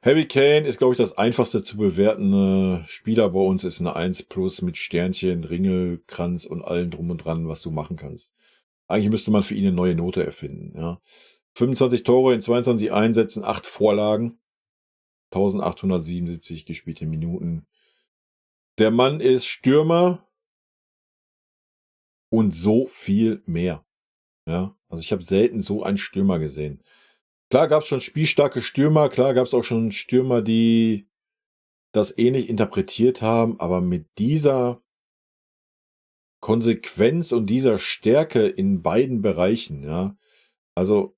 Harry Kane ist, glaube ich, das einfachste zu bewertende Spieler bei uns, ist eine 1+ mit Sternchen, Ringelkranz und allem drum und dran, was du machen kannst. Eigentlich müsste man für ihn eine neue Note erfinden. Ja. 25 Tore in 22 Einsätzen, 8 Vorlagen, 1877 gespielte Minuten. Der Mann ist Stürmer und so viel mehr. Ja, also ich habe selten so einen Stürmer gesehen. Klar gab es schon spielstarke Stürmer, klar gab es auch schon Stürmer, die das ähnlich interpretiert haben, aber mit dieser Konsequenz und dieser Stärke in beiden Bereichen, ja, Also,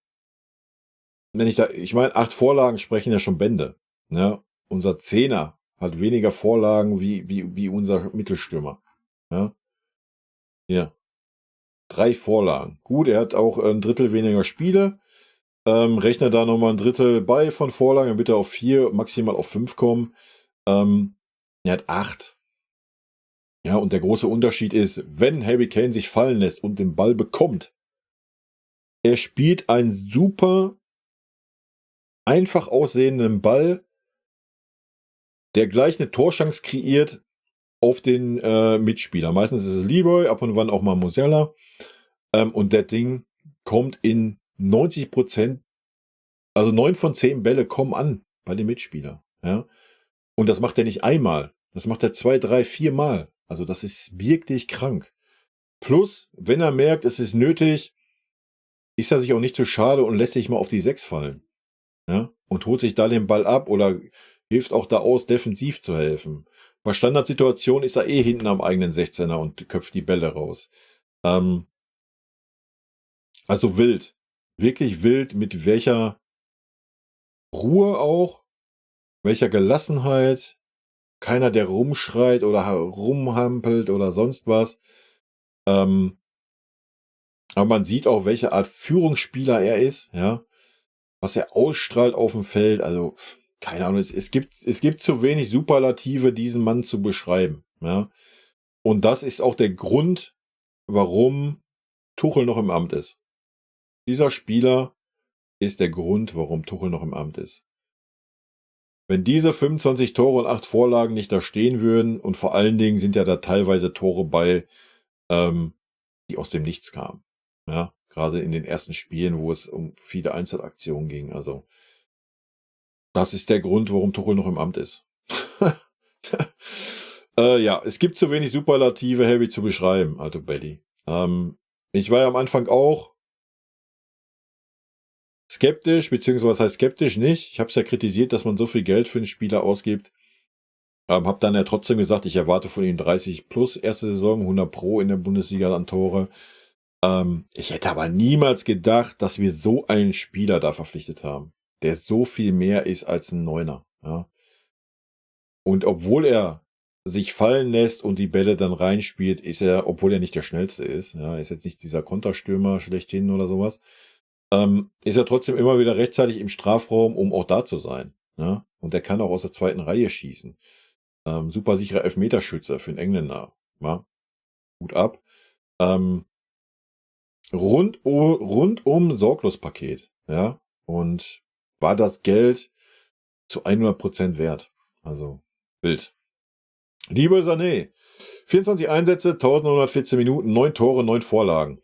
ich meine, 8 Vorlagen sprechen ja schon Bände. Ne? Unser Zehner hat weniger Vorlagen wie unser Mittelstürmer. Ja, ja. 3 Vorlagen. Gut, er hat auch ein Drittel weniger Spiele. Rechne da nochmal ein Drittel bei von Vorlagen, dann wird er auf 4, maximal auf 5 kommen. Er hat 8. Ja, und der große Unterschied ist, wenn Harry Kane sich fallen lässt und den Ball bekommt, er spielt einen super einfach aussehenden Ball, der gleich eine Torchance kreiert auf den Mitspieler. Meistens ist es Leroy, ab und wann auch mal Musiala. Und der Ding kommt in 90%, also 9 von 10 Bälle kommen an bei dem Mitspieler. Ja? Und das macht er nicht einmal. Das macht er 2, 3, 4 Mal. Also das ist wirklich krank. Plus, wenn er merkt, es ist nötig, ist er sich auch nicht zu schade und lässt sich mal auf die 6 fallen. Ja? Und holt sich da den Ball ab oder hilft auch da aus, defensiv zu helfen. Bei Standardsituationen ist er hinten am eigenen 16er und köpft die Bälle raus. Also wild. Wirklich wild, mit welcher Ruhe auch, welcher Gelassenheit. Keiner, der rumschreit oder rumhampelt oder sonst was. Aber man sieht auch, welche Art Führungsspieler er ist, ja. Was er ausstrahlt auf dem Feld. Also, keine Ahnung, es gibt zu wenig Superlative, diesen Mann zu beschreiben, ja. Und das ist auch der Grund, warum Tuchel noch im Amt ist. Dieser Spieler ist der Grund, warum Tuchel noch im Amt ist. Wenn diese 25 Tore und 8 Vorlagen nicht da stehen würden, und vor allen Dingen sind ja da teilweise Tore bei, die aus dem Nichts kamen. Ja, gerade in den ersten Spielen, wo es um viele Einzelaktionen ging. Also, das ist der Grund, warum Tuchel noch im Amt ist. Ja, es gibt zu wenig Superlative, Harry zu beschreiben, Alto Belly. Ich war ja am Anfang auch skeptisch, beziehungsweise was heißt skeptisch nicht. Ich habe es ja kritisiert, dass man so viel Geld für einen Spieler ausgibt. Hab dann ja trotzdem gesagt, ich erwarte von ihm 30 plus erste Saison, 100 pro in der Bundesliga an Tore. Ich hätte aber niemals gedacht, dass wir so einen Spieler da verpflichtet haben, der so viel mehr ist als ein Neuner. Ja. Und obwohl er sich fallen lässt und die Bälle dann reinspielt, ist er, obwohl er nicht der Schnellste ist, ja, ist jetzt nicht dieser Konterstürmer schlechthin oder sowas, ist er trotzdem immer wieder rechtzeitig im Strafraum, um auch da zu sein. Ja. Und er kann auch aus der zweiten Reihe schießen. Super sicherer Elfmeterschütze für einen Engländer. Ja. Gut ab. Rundum Sorglospaket. Ja. Und war das Geld zu 100% wert. Also wild. Liebe Sané, 24 Einsätze, 1914 Minuten, 9 Tore, 9 Vorlagen.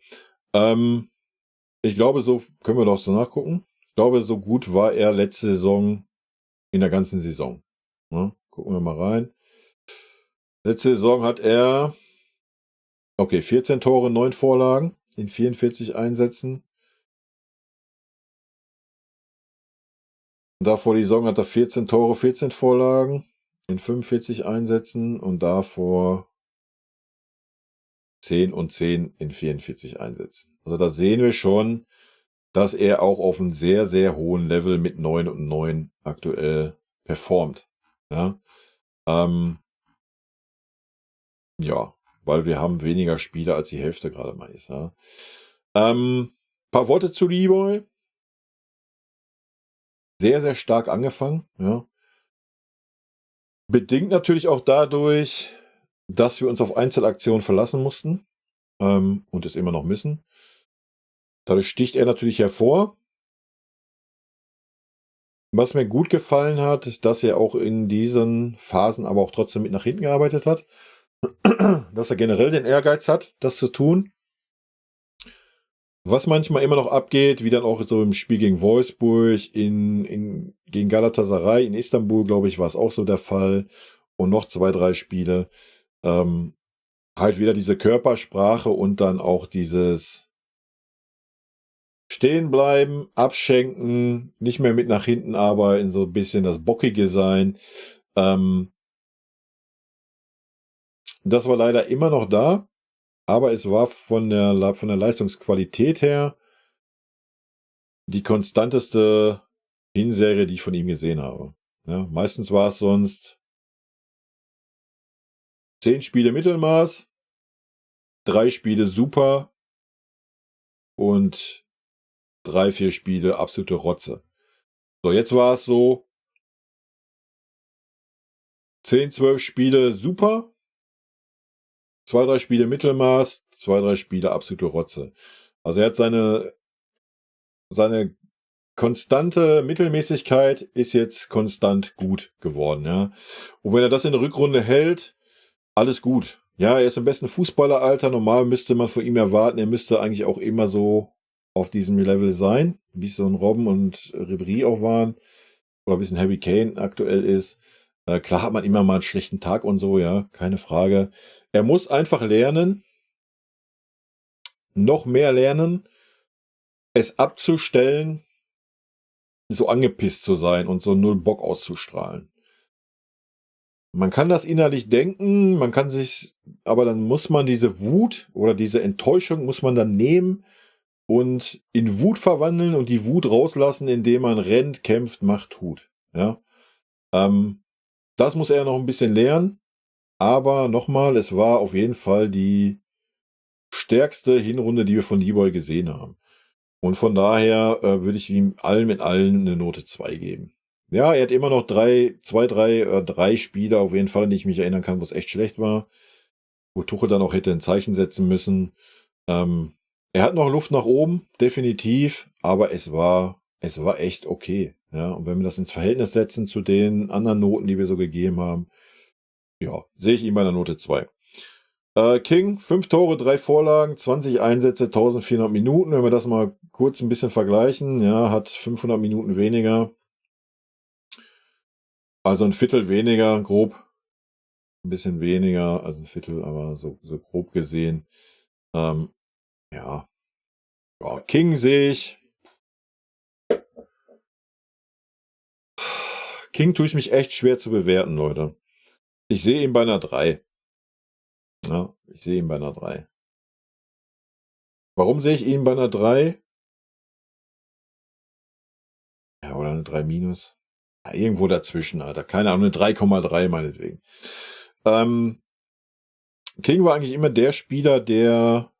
Ich glaube, so können wir doch so nachgucken. Ich glaube, so gut war er letzte Saison in der ganzen Saison. Ja, gucken wir mal rein. Letzte Saison hat er 14 Tore, 9 Vorlagen in 44 Einsätzen. Und davor die Saison hat er 14 Tore, 14 Vorlagen in 45 Einsätzen und davor 10 und 10 in 44 Einsätzen. Also da sehen wir schon, dass er auch auf einem sehr, sehr hohen Level mit 9 und 9 aktuell performt. Ja, ja, weil wir haben weniger Spieler als die Hälfte gerade mal ist. Ja. Paar Worte zu Leroy. Sehr, sehr stark angefangen. Ja. Bedingt natürlich auch dadurch, dass wir uns auf Einzelaktionen verlassen mussten und es immer noch müssen. Dadurch sticht er natürlich hervor. Was mir gut gefallen hat, ist, dass er auch in diesen Phasen aber auch trotzdem mit nach hinten gearbeitet hat. Dass er generell den Ehrgeiz hat, das zu tun. Was manchmal immer noch abgeht, wie dann auch so im Spiel gegen Wolfsburg, gegen Galatasaray, in Istanbul, glaube ich, war es auch so der Fall. Und noch 2, 3 Spiele. Halt wieder diese Körpersprache und dann auch dieses Stehen bleiben, abschenken, nicht mehr mit nach hinten arbeiten, so ein bisschen das Bockige sein. Das war leider immer noch da, aber es war von der Leistungsqualität her die konstanteste Hinserie, die ich von ihm gesehen habe. Ja, meistens war es sonst 10 Spiele Mittelmaß, 3 Spiele super und 3, 4 Spiele absolute Rotze. So, jetzt war es so 10, 12 Spiele super, 2, 3 Spiele Mittelmaß, 2, 3 Spiele absolute Rotze. Also er hat seine konstante Mittelmäßigkeit ist jetzt konstant gut geworden, ja. Und wenn er das in der Rückrunde hält, alles gut. Ja, er ist im besten Fußballeralter. Normal müsste man von ihm erwarten, er müsste eigentlich auch immer so auf diesem Level sein, wie es so ein Robben und Ribéry auch waren. Oder wie es ein Harry Kane aktuell ist. Klar hat man immer mal einen schlechten Tag und so, ja, keine Frage. Er muss einfach lernen, noch mehr lernen, es abzustellen, so angepisst zu sein und so null Bock auszustrahlen. Man kann das innerlich denken, man kann sich, aber dann muss man diese Wut oder diese Enttäuschung muss man dann nehmen und in Wut verwandeln und die Wut rauslassen, indem man rennt, kämpft, macht, tut. Ja, das muss er noch ein bisschen lernen. Aber nochmal, es war auf jeden Fall die stärkste Hinrunde, die wir von Liboy gesehen haben. Und von daher würde ich ihm allem in allen eine Note 2 geben. Ja, er hat immer noch 3 Spiele auf jeden Fall, an die ich mich erinnern kann, wo es echt schlecht war. Wo Tuchel dann auch hätte ein Zeichen setzen müssen. Er hat noch Luft nach oben, definitiv, aber es war echt okay. Ja, und wenn wir das ins Verhältnis setzen zu den anderen Noten, die wir so gegeben haben, ja, sehe ich ihn bei einer Note 2. King, 5 Tore, 3 Vorlagen, 20 Einsätze, 1400 Minuten. Wenn wir das mal kurz ein bisschen vergleichen, ja, hat 500 Minuten weniger. Also ein Viertel weniger, grob. Ein bisschen weniger, also ein Viertel, aber so grob gesehen. Ja. Ja, King sehe ich. King tue ich mich echt schwer zu bewerten, Leute. Ich sehe ihn bei einer 3. Ja, ich sehe ihn bei einer 3. Warum sehe ich ihn bei einer 3? Ja, oder eine 3 minus. Ja, irgendwo dazwischen, Alter. Keine Ahnung, eine 3,3 meinetwegen. King war eigentlich immer der Spieler, der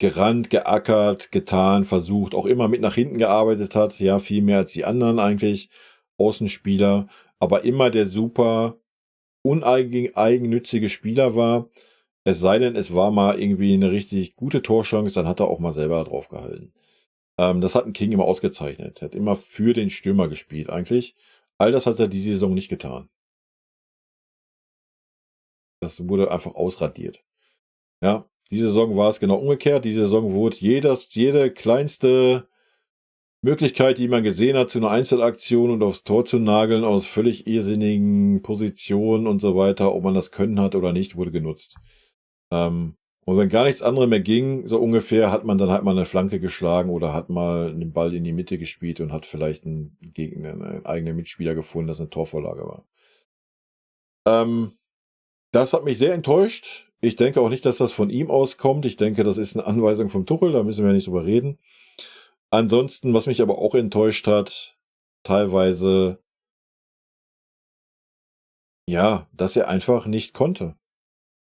gerannt, geackert, getan, versucht, auch immer mit nach hinten gearbeitet hat. Ja, viel mehr als die anderen eigentlich. Außenspieler. Aber immer der super uneigennützige Spieler war. Es sei denn, es war mal irgendwie eine richtig gute Torchance, dann hat er auch mal selber drauf gehalten. Das hat ein King immer ausgezeichnet. Er hat immer für den Stürmer gespielt eigentlich. All das hat er diese Saison nicht getan. Das wurde einfach ausradiert. Ja, diese Saison war es genau umgekehrt. Diese Saison wurde jede kleinste Möglichkeit, die man gesehen hat, zu einer Einzelaktion und aufs Tor zu nageln, aus völlig irrsinnigen Positionen und so weiter, ob man das Können hat oder nicht, wurde genutzt. Und wenn gar nichts anderes mehr ging, so ungefähr, hat man dann halt mal eine Flanke geschlagen oder hat mal einen Ball in die Mitte gespielt und hat vielleicht einen eigenen Mitspieler gefunden, das eine Torvorlage war. Das hat mich sehr enttäuscht. Ich denke auch nicht, dass das von ihm auskommt. Ich denke, das ist eine Anweisung vom Tuchel, da müssen wir nicht drüber reden. Ansonsten, was mich aber auch enttäuscht hat, teilweise, ja, dass er einfach nicht konnte.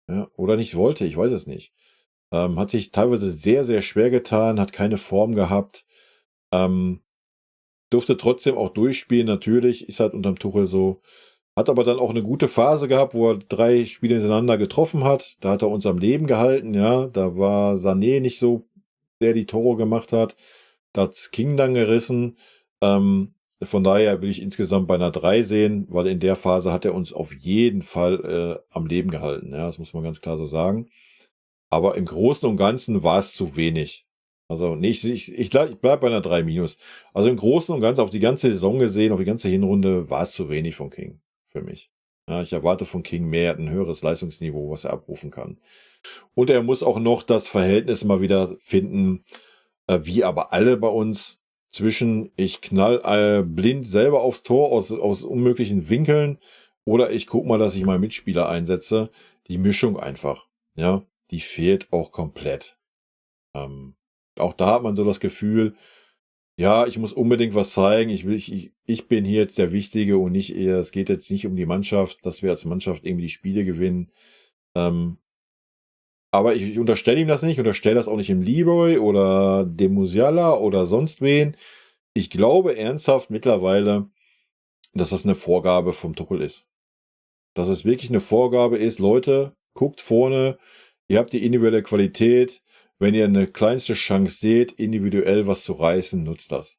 Ja, oder nicht wollte, ich weiß es nicht. Hat sich teilweise sehr, sehr schwer getan, hat keine Form gehabt. Durfte trotzdem auch durchspielen, natürlich, ist halt unterm Tuchel so. Hat aber dann auch eine gute Phase gehabt, wo er 3 Spiele hintereinander getroffen hat. Da hat er uns am Leben gehalten, ja. Da war Sané nicht so, der die Tore gemacht hat. Da hat's King dann gerissen. Von daher will ich insgesamt bei einer 3 sehen, weil in der Phase hat er uns auf jeden Fall am Leben gehalten. Ja, das muss man ganz klar so sagen. Aber im Großen und Ganzen war es zu wenig. Also nicht, ich bleibe bei einer 3 minus. Also im Großen und Ganzen auf die ganze Saison gesehen, auf die ganze Hinrunde, war es zu wenig von King für mich. Ja, ich erwarte von King mehr, ein höheres Leistungsniveau, was er abrufen kann. Und er muss auch noch das Verhältnis mal wieder finden, wie aber alle bei uns, zwischen ich knall blind selber aufs Tor aus unmöglichen Winkeln oder ich guck mal, dass ich mal Mitspieler einsetze. Die Mischung einfach, ja, die fehlt auch komplett. Auch da hat man so das Gefühl, ja, ich muss unbedingt was zeigen. Ich bin hier jetzt der Wichtige und nicht eher, es geht jetzt nicht um die Mannschaft, dass wir als Mannschaft irgendwie die Spiele gewinnen. Aber ich unterstelle ihm das nicht, unterstelle das auch nicht dem Leroy oder dem Musiala oder sonst wen. Ich glaube ernsthaft mittlerweile, dass das eine Vorgabe vom Tuchel ist. Dass es wirklich eine Vorgabe ist, Leute, guckt vorne, ihr habt die individuelle Qualität. Wenn ihr eine kleinste Chance seht, individuell was zu reißen, nutzt das.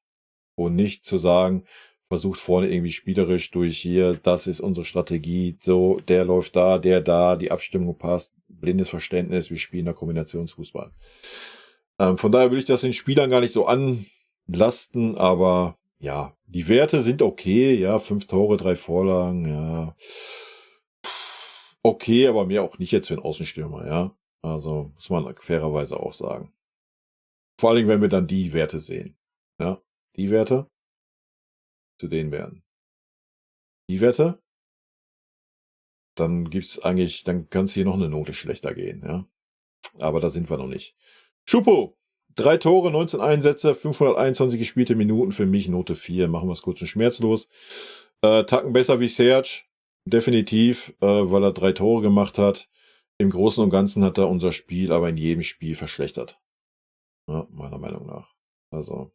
Und nicht zu sagen, versucht vorne irgendwie spielerisch durch hier, das ist unsere Strategie, so, der läuft da, die Abstimmung passt, blindes Verständnis, wir spielen da Kombinationsfußball. Von daher will ich das den Spielern gar nicht so anlasten, aber ja, die Werte sind okay, ja, 5 Tore, 3 Vorlagen, ja. Okay, aber mehr auch nicht jetzt für einen Außenstürmer, ja. Also muss man fairerweise auch sagen. Vor allen Dingen, wenn wir dann die Werte sehen. Ja, die Werte zu den werden. Die Werte, dann gibt's eigentlich, dann kann es hier noch eine Note schlechter gehen, ja. Aber da sind wir noch nicht. Schupo, 3 Tore, 19 Einsätze, 521 gespielte Minuten, für mich Note 4. Machen wir es kurz und schmerzlos. Tacken besser wie Serge, definitiv, weil er 3 Tore gemacht hat. Im Großen und Ganzen hat er unser Spiel aber in jedem Spiel verschlechtert. Ja, meiner Meinung nach. Also,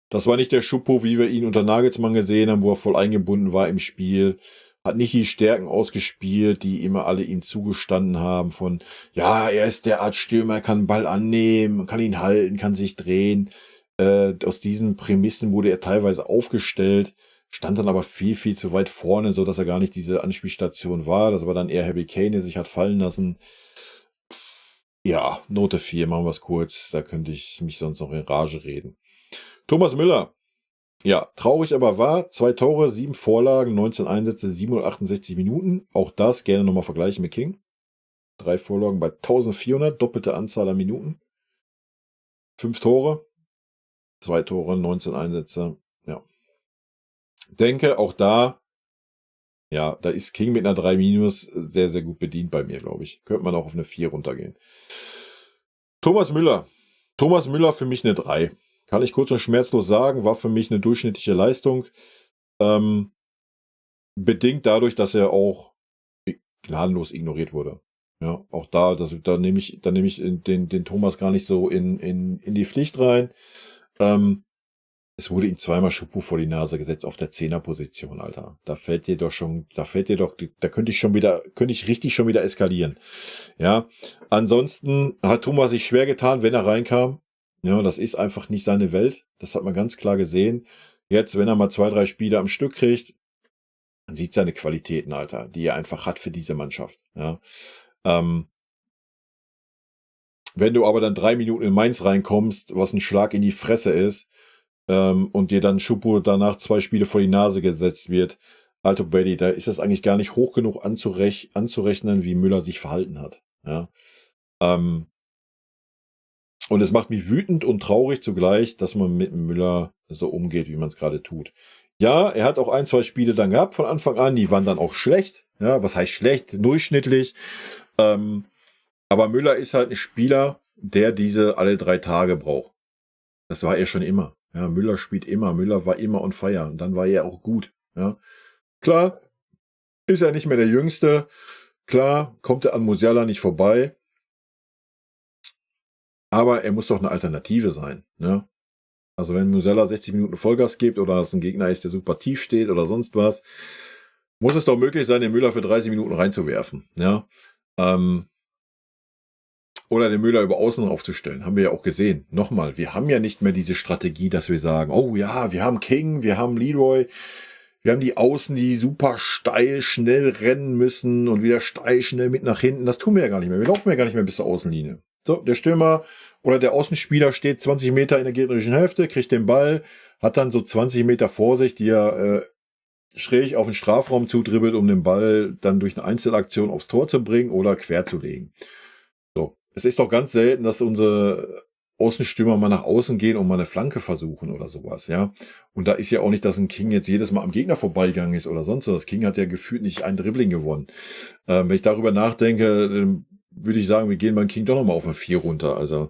das war nicht der Schupo, wie wir ihn unter Nagelsmann gesehen haben, wo er voll eingebunden war im Spiel. Hat nicht die Stärken ausgespielt, die immer alle ihm zugestanden haben von, ja, er ist der Art Stürmer, kann den Ball annehmen, kann ihn halten, kann sich drehen. Aus diesen Prämissen wurde er teilweise aufgestellt, stand dann aber viel, viel zu weit vorne, so dass er gar nicht diese Anspielstation war. Das war dann eher Harry Kane, der sich hat fallen lassen. Ja, Note 4, machen wir es kurz. Da könnte ich mich sonst noch in Rage reden. Thomas Müller. Ja, traurig aber wahr. 2 Tore, 7 Vorlagen, 19 Einsätze, 768 Minuten. Auch das gerne nochmal vergleichen mit King. 3 Vorlagen bei 1400, doppelte Anzahl an Minuten. 5 Tore, 2 Tore, 19 Einsätze. Ja. Denke, auch da, ja, da ist King mit einer 3 minus sehr, sehr gut bedient bei mir, glaube ich. Könnte man auch auf eine 4 runtergehen. Thomas Müller. Thomas Müller für mich eine 3. Kann ich kurz und schmerzlos sagen, war für mich eine durchschnittliche Leistung. Bedingt dadurch, dass er auch gnadenlos ignoriert wurde. Ja, auch da nehme ich den Thomas gar nicht so in die Pflicht rein. Es wurde ihm zweimal Schupo vor die Nase gesetzt auf der 10er-Position, Alter. Da könnte ich richtig schon wieder eskalieren. Ja, ansonsten hat Thomas sich schwer getan, wenn er reinkam. Ja, das ist einfach nicht seine Welt. Das hat man ganz klar gesehen. Jetzt, wenn er mal 2, 3 Spiele am Stück kriegt, man sieht seine Qualitäten, Alter, die er einfach hat für diese Mannschaft. Ja. Wenn du aber dann 3 Minuten in Mainz reinkommst, was ein Schlag in die Fresse ist, und dir dann Schupo danach 2 Spiele vor die Nase gesetzt wird, Alter Brady, da ist das eigentlich gar nicht hoch genug anzurechnen, wie Müller sich verhalten hat. Ja. Und es macht mich wütend und traurig zugleich, dass man mit Müller so umgeht, wie man es gerade tut. Ja, er hat auch 1, 2 Spiele dann gehabt von Anfang an, die waren dann auch schlecht. Ja, was heißt schlecht? Durchschnittlich. Aber Müller ist halt ein Spieler, der diese alle 3 Tage braucht. Das war er schon immer. Ja, Müller spielt immer. Müller war immer on fire. Und dann war er auch gut. Ja, klar, ist er nicht mehr der Jüngste. Klar, kommt er an Musiala nicht vorbei. Aber er muss doch eine Alternative sein. Ja? Also wenn Musiala 60 Minuten Vollgas gibt oder es ein Gegner ist, der super tief steht oder sonst was, muss es doch möglich sein, den Müller für 30 Minuten reinzuwerfen. Ja? Oder den Müller über Außen aufzustellen. Haben wir ja auch gesehen. Nochmal, wir haben ja nicht mehr diese Strategie, dass wir sagen, oh ja, wir haben King, wir haben Leroy, wir haben die Außen, die super steil, schnell rennen müssen und wieder steil, schnell mit nach hinten. Das tun wir ja gar nicht mehr. Wir laufen ja gar nicht mehr bis zur Außenlinie. So, der Stürmer oder der Außenspieler steht 20 Meter in der gegnerischen Hälfte, kriegt den Ball, hat dann so 20 Meter vor sich, die er schräg auf den Strafraum zudribbelt, um den Ball dann durch eine Einzelaktion aufs Tor zu bringen oder quer zu legen. So, es ist doch ganz selten, dass unsere Außenstürmer mal nach außen gehen und mal eine Flanke versuchen oder sowas, ja. Und da ist ja auch nicht, dass ein King jetzt jedes Mal am Gegner vorbeigegangen ist oder sonst was. Das King hat ja gefühlt nicht ein Dribbling gewonnen. Wenn ich darüber nachdenke, würde ich sagen, wir gehen beim King doch nochmal auf eine 4 runter. Also,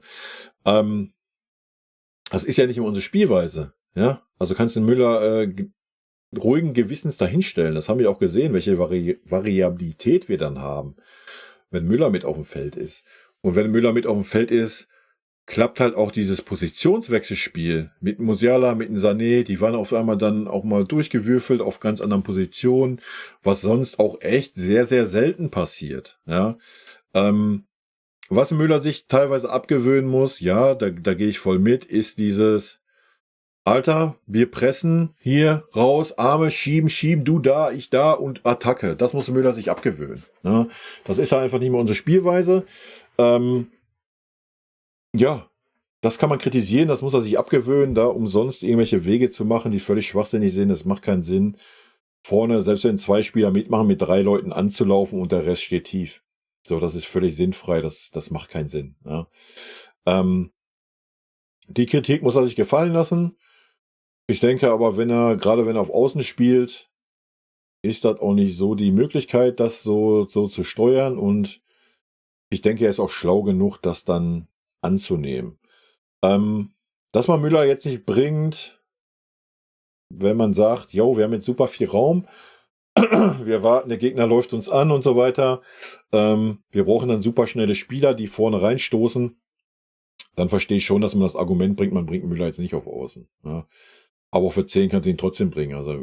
Das ist ja nicht immer unsere Spielweise. Ja, also kannst du Müller ruhigen Gewissens dahinstellen. Das haben wir auch gesehen, welche Variabilität wir dann haben, wenn Müller mit auf dem Feld ist. Und wenn Müller mit auf dem Feld ist, klappt halt auch dieses Positionswechselspiel mit Musiala, mit Sané, die waren auf einmal dann auch mal durchgewürfelt auf ganz anderen Positionen, was sonst auch echt sehr, sehr selten passiert. Ja, was Müller sich teilweise abgewöhnen muss, ja, da gehe ich voll mit, ist dieses Alter, wir pressen hier raus, Arme schieben, du da, ich da und Attacke. Das muss Müller sich abgewöhnen. Ja, das ist ja einfach nicht mehr unsere Spielweise. Ja, das kann man kritisieren, das muss er sich abgewöhnen, da umsonst irgendwelche Wege zu machen, die völlig schwachsinnig sind. Das macht keinen Sinn. Vorne, selbst wenn 2 Spieler mitmachen, mit 3 Leuten anzulaufen und der Rest steht tief. So, das ist völlig sinnfrei, das macht keinen Sinn. Ja. Die Kritik muss er sich gefallen lassen. Ich denke aber, gerade wenn er auf Außen spielt, ist das auch nicht so die Möglichkeit, das so zu steuern. Und ich denke, er ist auch schlau genug, das dann anzunehmen. Dass man Müller jetzt nicht bringt, wenn man sagt, jo, wir haben jetzt super viel Raum, wir warten, der Gegner läuft uns an und so weiter. Wir brauchen dann super schnelle Spieler, die vorne reinstoßen. Dann verstehe ich schon, dass man das Argument bringt, man bringt Müller jetzt nicht auf Außen. Ja. Aber für 10 kann sie ihn trotzdem bringen. Also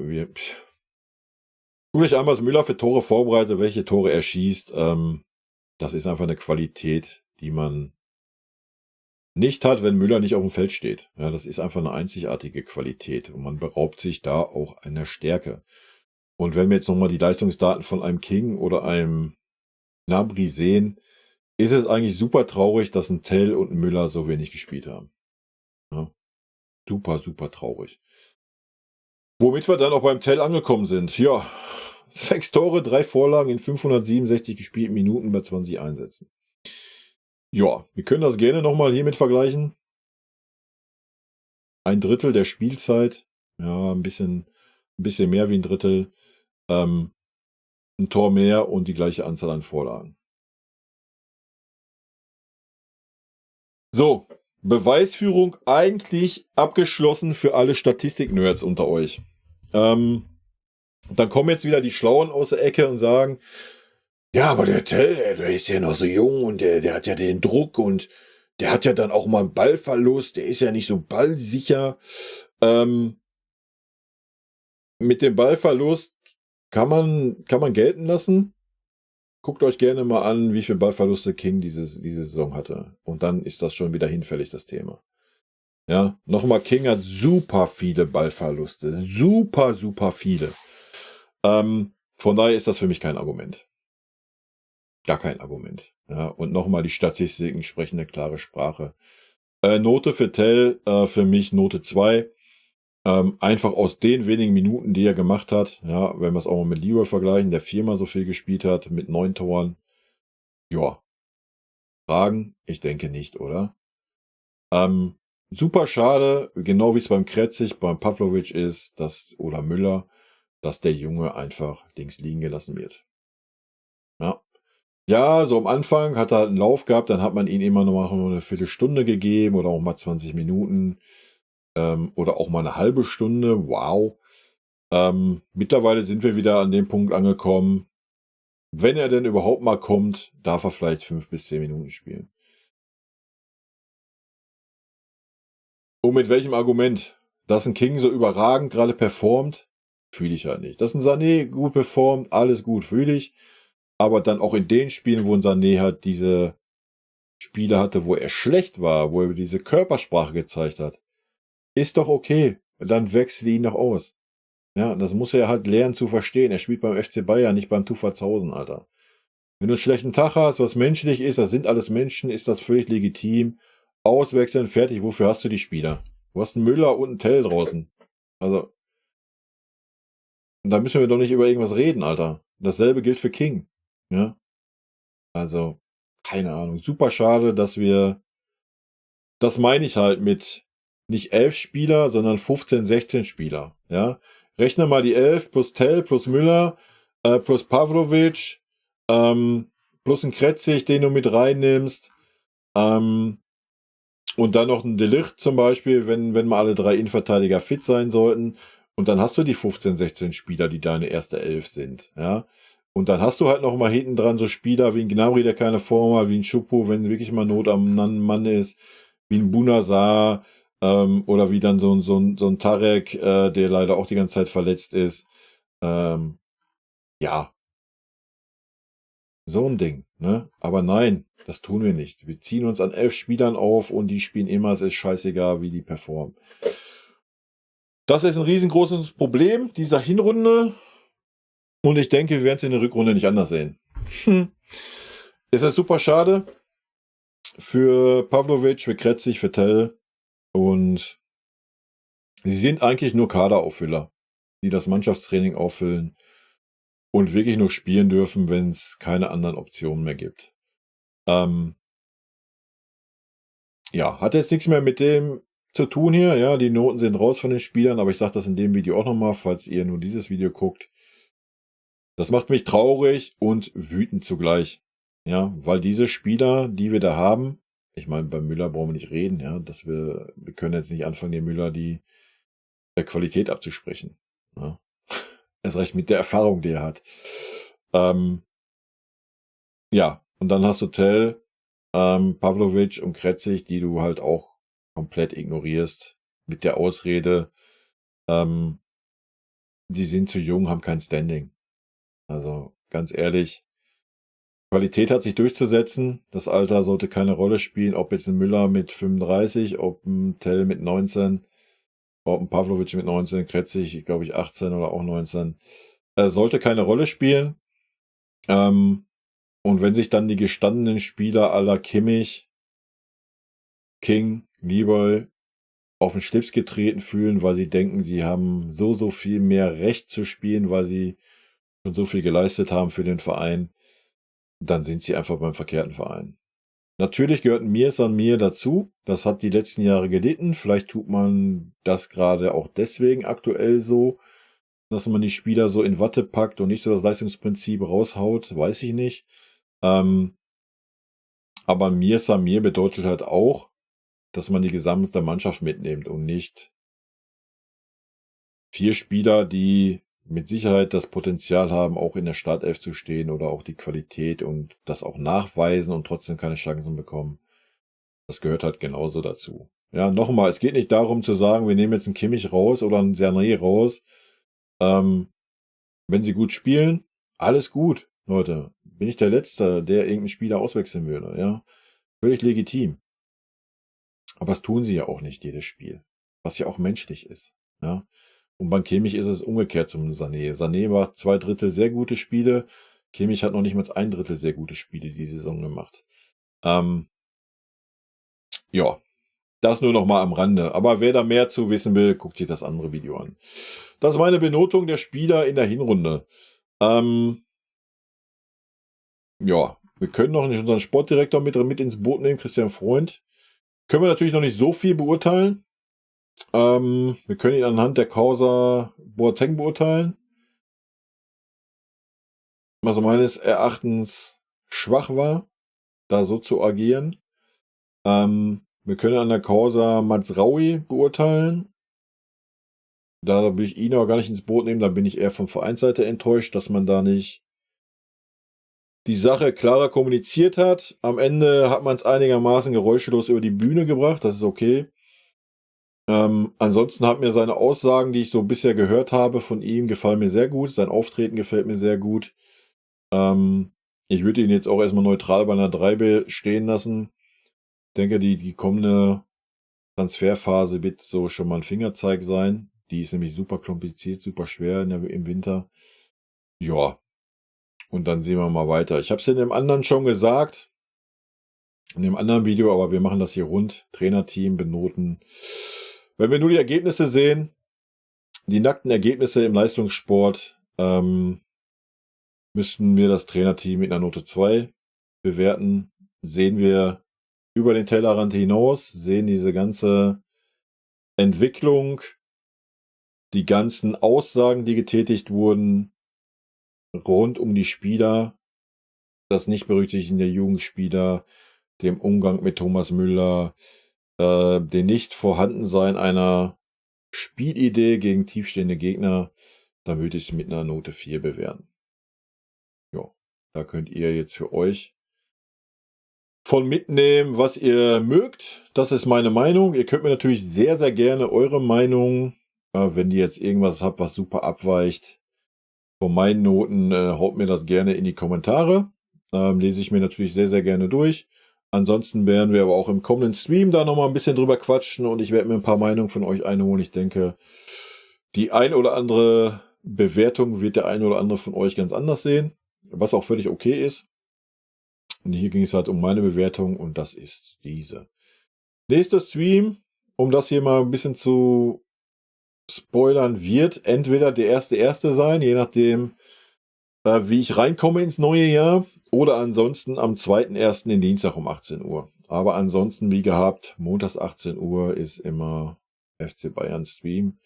guck euch an, was Müller für Tore vorbereitet, welche Tore er schießt. Das ist einfach eine Qualität, die man nicht hat, wenn Müller nicht auf dem Feld steht. Ja, das ist einfach eine einzigartige Qualität und man beraubt sich da auch einer Stärke. Und wenn wir jetzt nochmal die Leistungsdaten von einem King oder einem Gnabry sehen, ist es eigentlich super traurig, dass ein Tell und ein Müller so wenig gespielt haben. Ja, super, super traurig. Womit wir dann auch beim Tell angekommen sind. Ja, 6 Tore, 3 Vorlagen in 567 gespielten Minuten bei 20 Einsätzen. Ja, wir können das gerne nochmal hiermit vergleichen. 1/3 der Spielzeit. Ja, ein bisschen mehr wie 1/3. Ein Tor mehr und die gleiche Anzahl an Vorlagen. So, Beweisführung eigentlich abgeschlossen für alle Statistik-Nerds unter euch. Dann kommen jetzt wieder die Schlauen aus der Ecke und sagen, ja, aber der Tell, der ist ja noch so jung und der hat ja den Druck und der hat ja dann auch mal einen Ballverlust, der ist ja nicht so ballsicher. Mit dem Ballverlust kann man gelten lassen. Guckt euch gerne mal an, wie viel Ballverluste King diese Saison hatte. Und dann ist das schon wieder hinfällig, das Thema. Ja, nochmal, King hat super viele Ballverluste. Super, super viele. Von daher ist das für mich kein Argument. Gar kein Argument. Ja, und nochmal, die Statistiken sprechen eine klare Sprache. Note für Tell, für mich Note 2. Einfach aus den wenigen Minuten, die er gemacht hat, ja, wenn wir es auch mal mit Leroy vergleichen, der 4-mal so viel gespielt hat, mit 9 Toren. Ja. Fragen? Ich denke nicht, oder? Super schade, genau wie es beim Kretzig, beim Pavlovic ist, oder Müller, dass der Junge einfach links liegen gelassen wird. Ja. Ja, so am Anfang hat er einen Lauf gehabt, dann hat man ihn immer noch mal eine Viertelstunde gegeben oder auch mal 20 Minuten oder auch mal eine halbe Stunde. Wow. Mittlerweile sind wir wieder an dem Punkt angekommen. Wenn er denn überhaupt mal kommt, darf er vielleicht 5 bis 10 Minuten spielen. Und mit welchem Argument? Dass ein King so überragend gerade performt, fühle ich halt nicht. Dass ein Sané gut performt, alles gut, fühle ich. Aber dann auch in den Spielen, wo ein Sané halt diese Spiele hatte, wo er schlecht war, wo er diese Körpersprache gezeigt hat, ist doch okay. Dann wechsle ihn doch aus. Ja, das muss er halt lernen zu verstehen. Er spielt beim FC Bayern, nicht beim TuV Pfaffenhausen, Alter. Wenn du einen schlechten Tag hast, was menschlich ist, das sind alles Menschen, ist das völlig legitim. Auswechseln, fertig. Wofür hast du die Spieler? Du hast einen Müller und einen Tell draußen. Also, da müssen wir doch nicht über irgendwas reden, Alter. Dasselbe gilt für King. Ja. Also, keine Ahnung. Super schade, dass wir, das meine ich halt mit nicht 11 Spieler, sondern 15, 16 Spieler. Ja. Rechne mal die 11 plus Tell, plus Müller, plus Pavlovic, plus ein Kretzig, den du mit reinnimmst. Und dann noch ein De Ligt zum Beispiel, wenn mal alle 3 Innenverteidiger fit sein sollten. Und dann hast du die 15, 16 Spieler, die deine erste Elf sind. Ja. Und dann hast du halt noch mal hinten dran so Spieler wie ein Gnabry, der keine Form hat, wie ein Choupo, wenn wirklich mal Not am Mann ist, wie ein Bunazar, oder wie dann so ein Tarek, der leider auch die ganze Zeit verletzt ist. Ja, so ein Ding, ne? Aber nein, das tun wir nicht. Wir ziehen uns an 11 Spielern auf und die spielen immer, es ist scheißegal, wie die performen. Das ist ein riesengroßes Problem dieser Hinrunde. Und ich denke, wir werden es in der Rückrunde nicht anders sehen. Es ist super schade für Pavlovic, für Kretzig, für Tell. Und sie sind eigentlich nur Kaderauffüller, die das Mannschaftstraining auffüllen und wirklich nur spielen dürfen, wenn es keine anderen Optionen mehr gibt. Ja, hat jetzt nichts mehr mit dem zu tun hier. Ja, die Noten sind raus von den Spielern, aber ich sage das in dem Video auch nochmal, falls ihr nur dieses Video guckt. Das macht mich traurig und wütend zugleich. Ja, weil diese Spieler, die wir da haben, ich meine, bei Müller brauchen wir nicht reden, ja, wir können jetzt nicht anfangen, dem Müller die Qualität abzusprechen. Ja. Es reicht mit der Erfahrung, die er hat. Ja, und dann hast du Tell, Pavlovic und Kretzig, die du halt auch komplett ignorierst mit der Ausrede, die sind zu jung, haben kein Standing. Also ganz ehrlich, Qualität hat sich durchzusetzen. Das Alter sollte keine Rolle spielen, ob jetzt ein Müller mit 35, ob ein Tell mit 19, ob ein Pavlovic mit 19, Kretzig, glaube ich, 18 oder auch 19. Sollte keine Rolle spielen. Und wenn sich dann die gestandenen Spieler aller Kimmich, King, Lieboy auf den Schlips getreten fühlen, weil sie denken, sie haben so viel mehr Recht zu spielen, weil sie schon so viel geleistet haben für den Verein, dann sind sie einfach beim verkehrten Verein. Natürlich gehört Mir San Mir dazu. Das hat die letzten Jahre gelitten. Vielleicht tut man das gerade auch deswegen aktuell so, dass man die Spieler so in Watte packt und nicht so das Leistungsprinzip raushaut, weiß ich nicht. Aber Mir San Mir bedeutet halt auch, dass man die gesamte Mannschaft mitnimmt und nicht 4 Spieler, die mit Sicherheit das Potenzial haben, auch in der Startelf zu stehen oder auch die Qualität und das auch nachweisen und trotzdem keine Chancen bekommen. Das gehört halt genauso dazu. Ja, nochmal, es geht nicht darum zu sagen, wir nehmen jetzt einen Kimmich raus oder einen Sané raus. Wenn sie gut spielen, alles gut, Leute. Bin ich der Letzte, der irgendeinen Spieler auswechseln würde, ja. Völlig legitim. Aber das tun sie ja auch nicht jedes Spiel. Was ja auch menschlich ist, ja. Und beim Kimmich ist es umgekehrt zum Sané. Sané war 2/3 sehr gute Spiele. Kimmich hat noch nicht mal 1/3 sehr gute Spiele die Saison gemacht. Ja, das nur noch mal am Rande. Aber wer da mehr zu wissen will, guckt sich das andere Video an. Das ist meine Benotung der Spieler in der Hinrunde. Ja, wir können noch nicht unseren Sportdirektor mit ins Boot nehmen, Christian Freund. Können wir natürlich noch nicht so viel beurteilen. Wir können ihn anhand der Causa Boateng beurteilen. Was meines Erachtens schwach war, da so zu agieren. Wir können an der Causa Mazraoui beurteilen. Da will ich ihn aber gar nicht ins Boot nehmen. Da bin ich eher von Vereinsseite enttäuscht, dass man da nicht die Sache klarer kommuniziert hat. Am Ende hat man es einigermaßen geräuschlos über die Bühne gebracht. Das ist okay. Ansonsten hat mir seine Aussagen, die ich so bisher gehört habe von ihm, gefallen mir sehr gut. Sein Auftreten gefällt mir sehr gut. Ich würde ihn jetzt auch erstmal neutral bei einer 3 stehen lassen. Ich denke, die kommende Transferphase wird so schon mal ein Fingerzeig sein. Die ist nämlich super kompliziert, super schwer im Winter. Ja. Und dann sehen wir mal weiter. Ich habe es in dem anderen schon gesagt. In dem anderen Video, aber wir machen das hier rund. Trainerteam benoten. Wenn wir nur die Ergebnisse sehen, die nackten Ergebnisse im Leistungssport, müssten wir das Trainerteam mit einer Note 2 bewerten. Sehen wir über den Tellerrand hinaus, sehen diese ganze Entwicklung, die ganzen Aussagen, die getätigt wurden, rund um die Spieler, das Nicht-Berücksichtigen der Jugendspieler, dem Umgang mit Thomas Müller, den Nicht-Vorhandensein einer Spielidee gegen tiefstehende Gegner, dann würde ich es mit einer Note 4 bewerten. Ja, da könnt ihr jetzt für euch von mitnehmen, was ihr mögt. Das ist meine Meinung. Ihr könnt mir natürlich sehr, sehr gerne eure Meinung, wenn ihr jetzt irgendwas habt, was super abweicht von meinen Noten, haut mir das gerne in die Kommentare. Lese ich mir natürlich sehr, sehr gerne durch. Ansonsten werden wir aber auch im kommenden Stream da nochmal ein bisschen drüber quatschen und ich werde mir ein paar Meinungen von euch einholen. Ich denke, die ein oder andere Bewertung wird der ein oder andere von euch ganz anders sehen, was auch völlig okay ist. Und hier ging es halt um meine Bewertung und das ist diese. Nächster Stream, um das hier mal ein bisschen zu spoilern, wird entweder der erste sein, je nachdem, wie ich reinkomme ins neue Jahr, oder ansonsten am 2.1. den Dienstag um 18 Uhr. Aber ansonsten, wie gehabt, montags 18 Uhr ist immer FC Bayern Stream.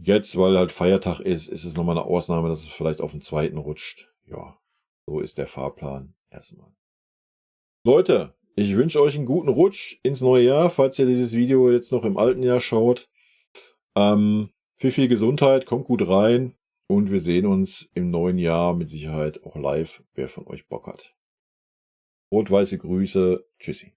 Jetzt, weil halt Feiertag ist es nochmal eine Ausnahme, dass es vielleicht auf den 2. rutscht. Ja, so ist der Fahrplan erstmal. Leute, ich wünsche euch einen guten Rutsch ins neue Jahr, falls ihr dieses Video jetzt noch im alten Jahr schaut. Viel Gesundheit, kommt gut rein und wir sehen uns im neuen Jahr mit Sicherheit auch live, wer von euch Bock hat. Rot-weiße Grüße, tschüssi.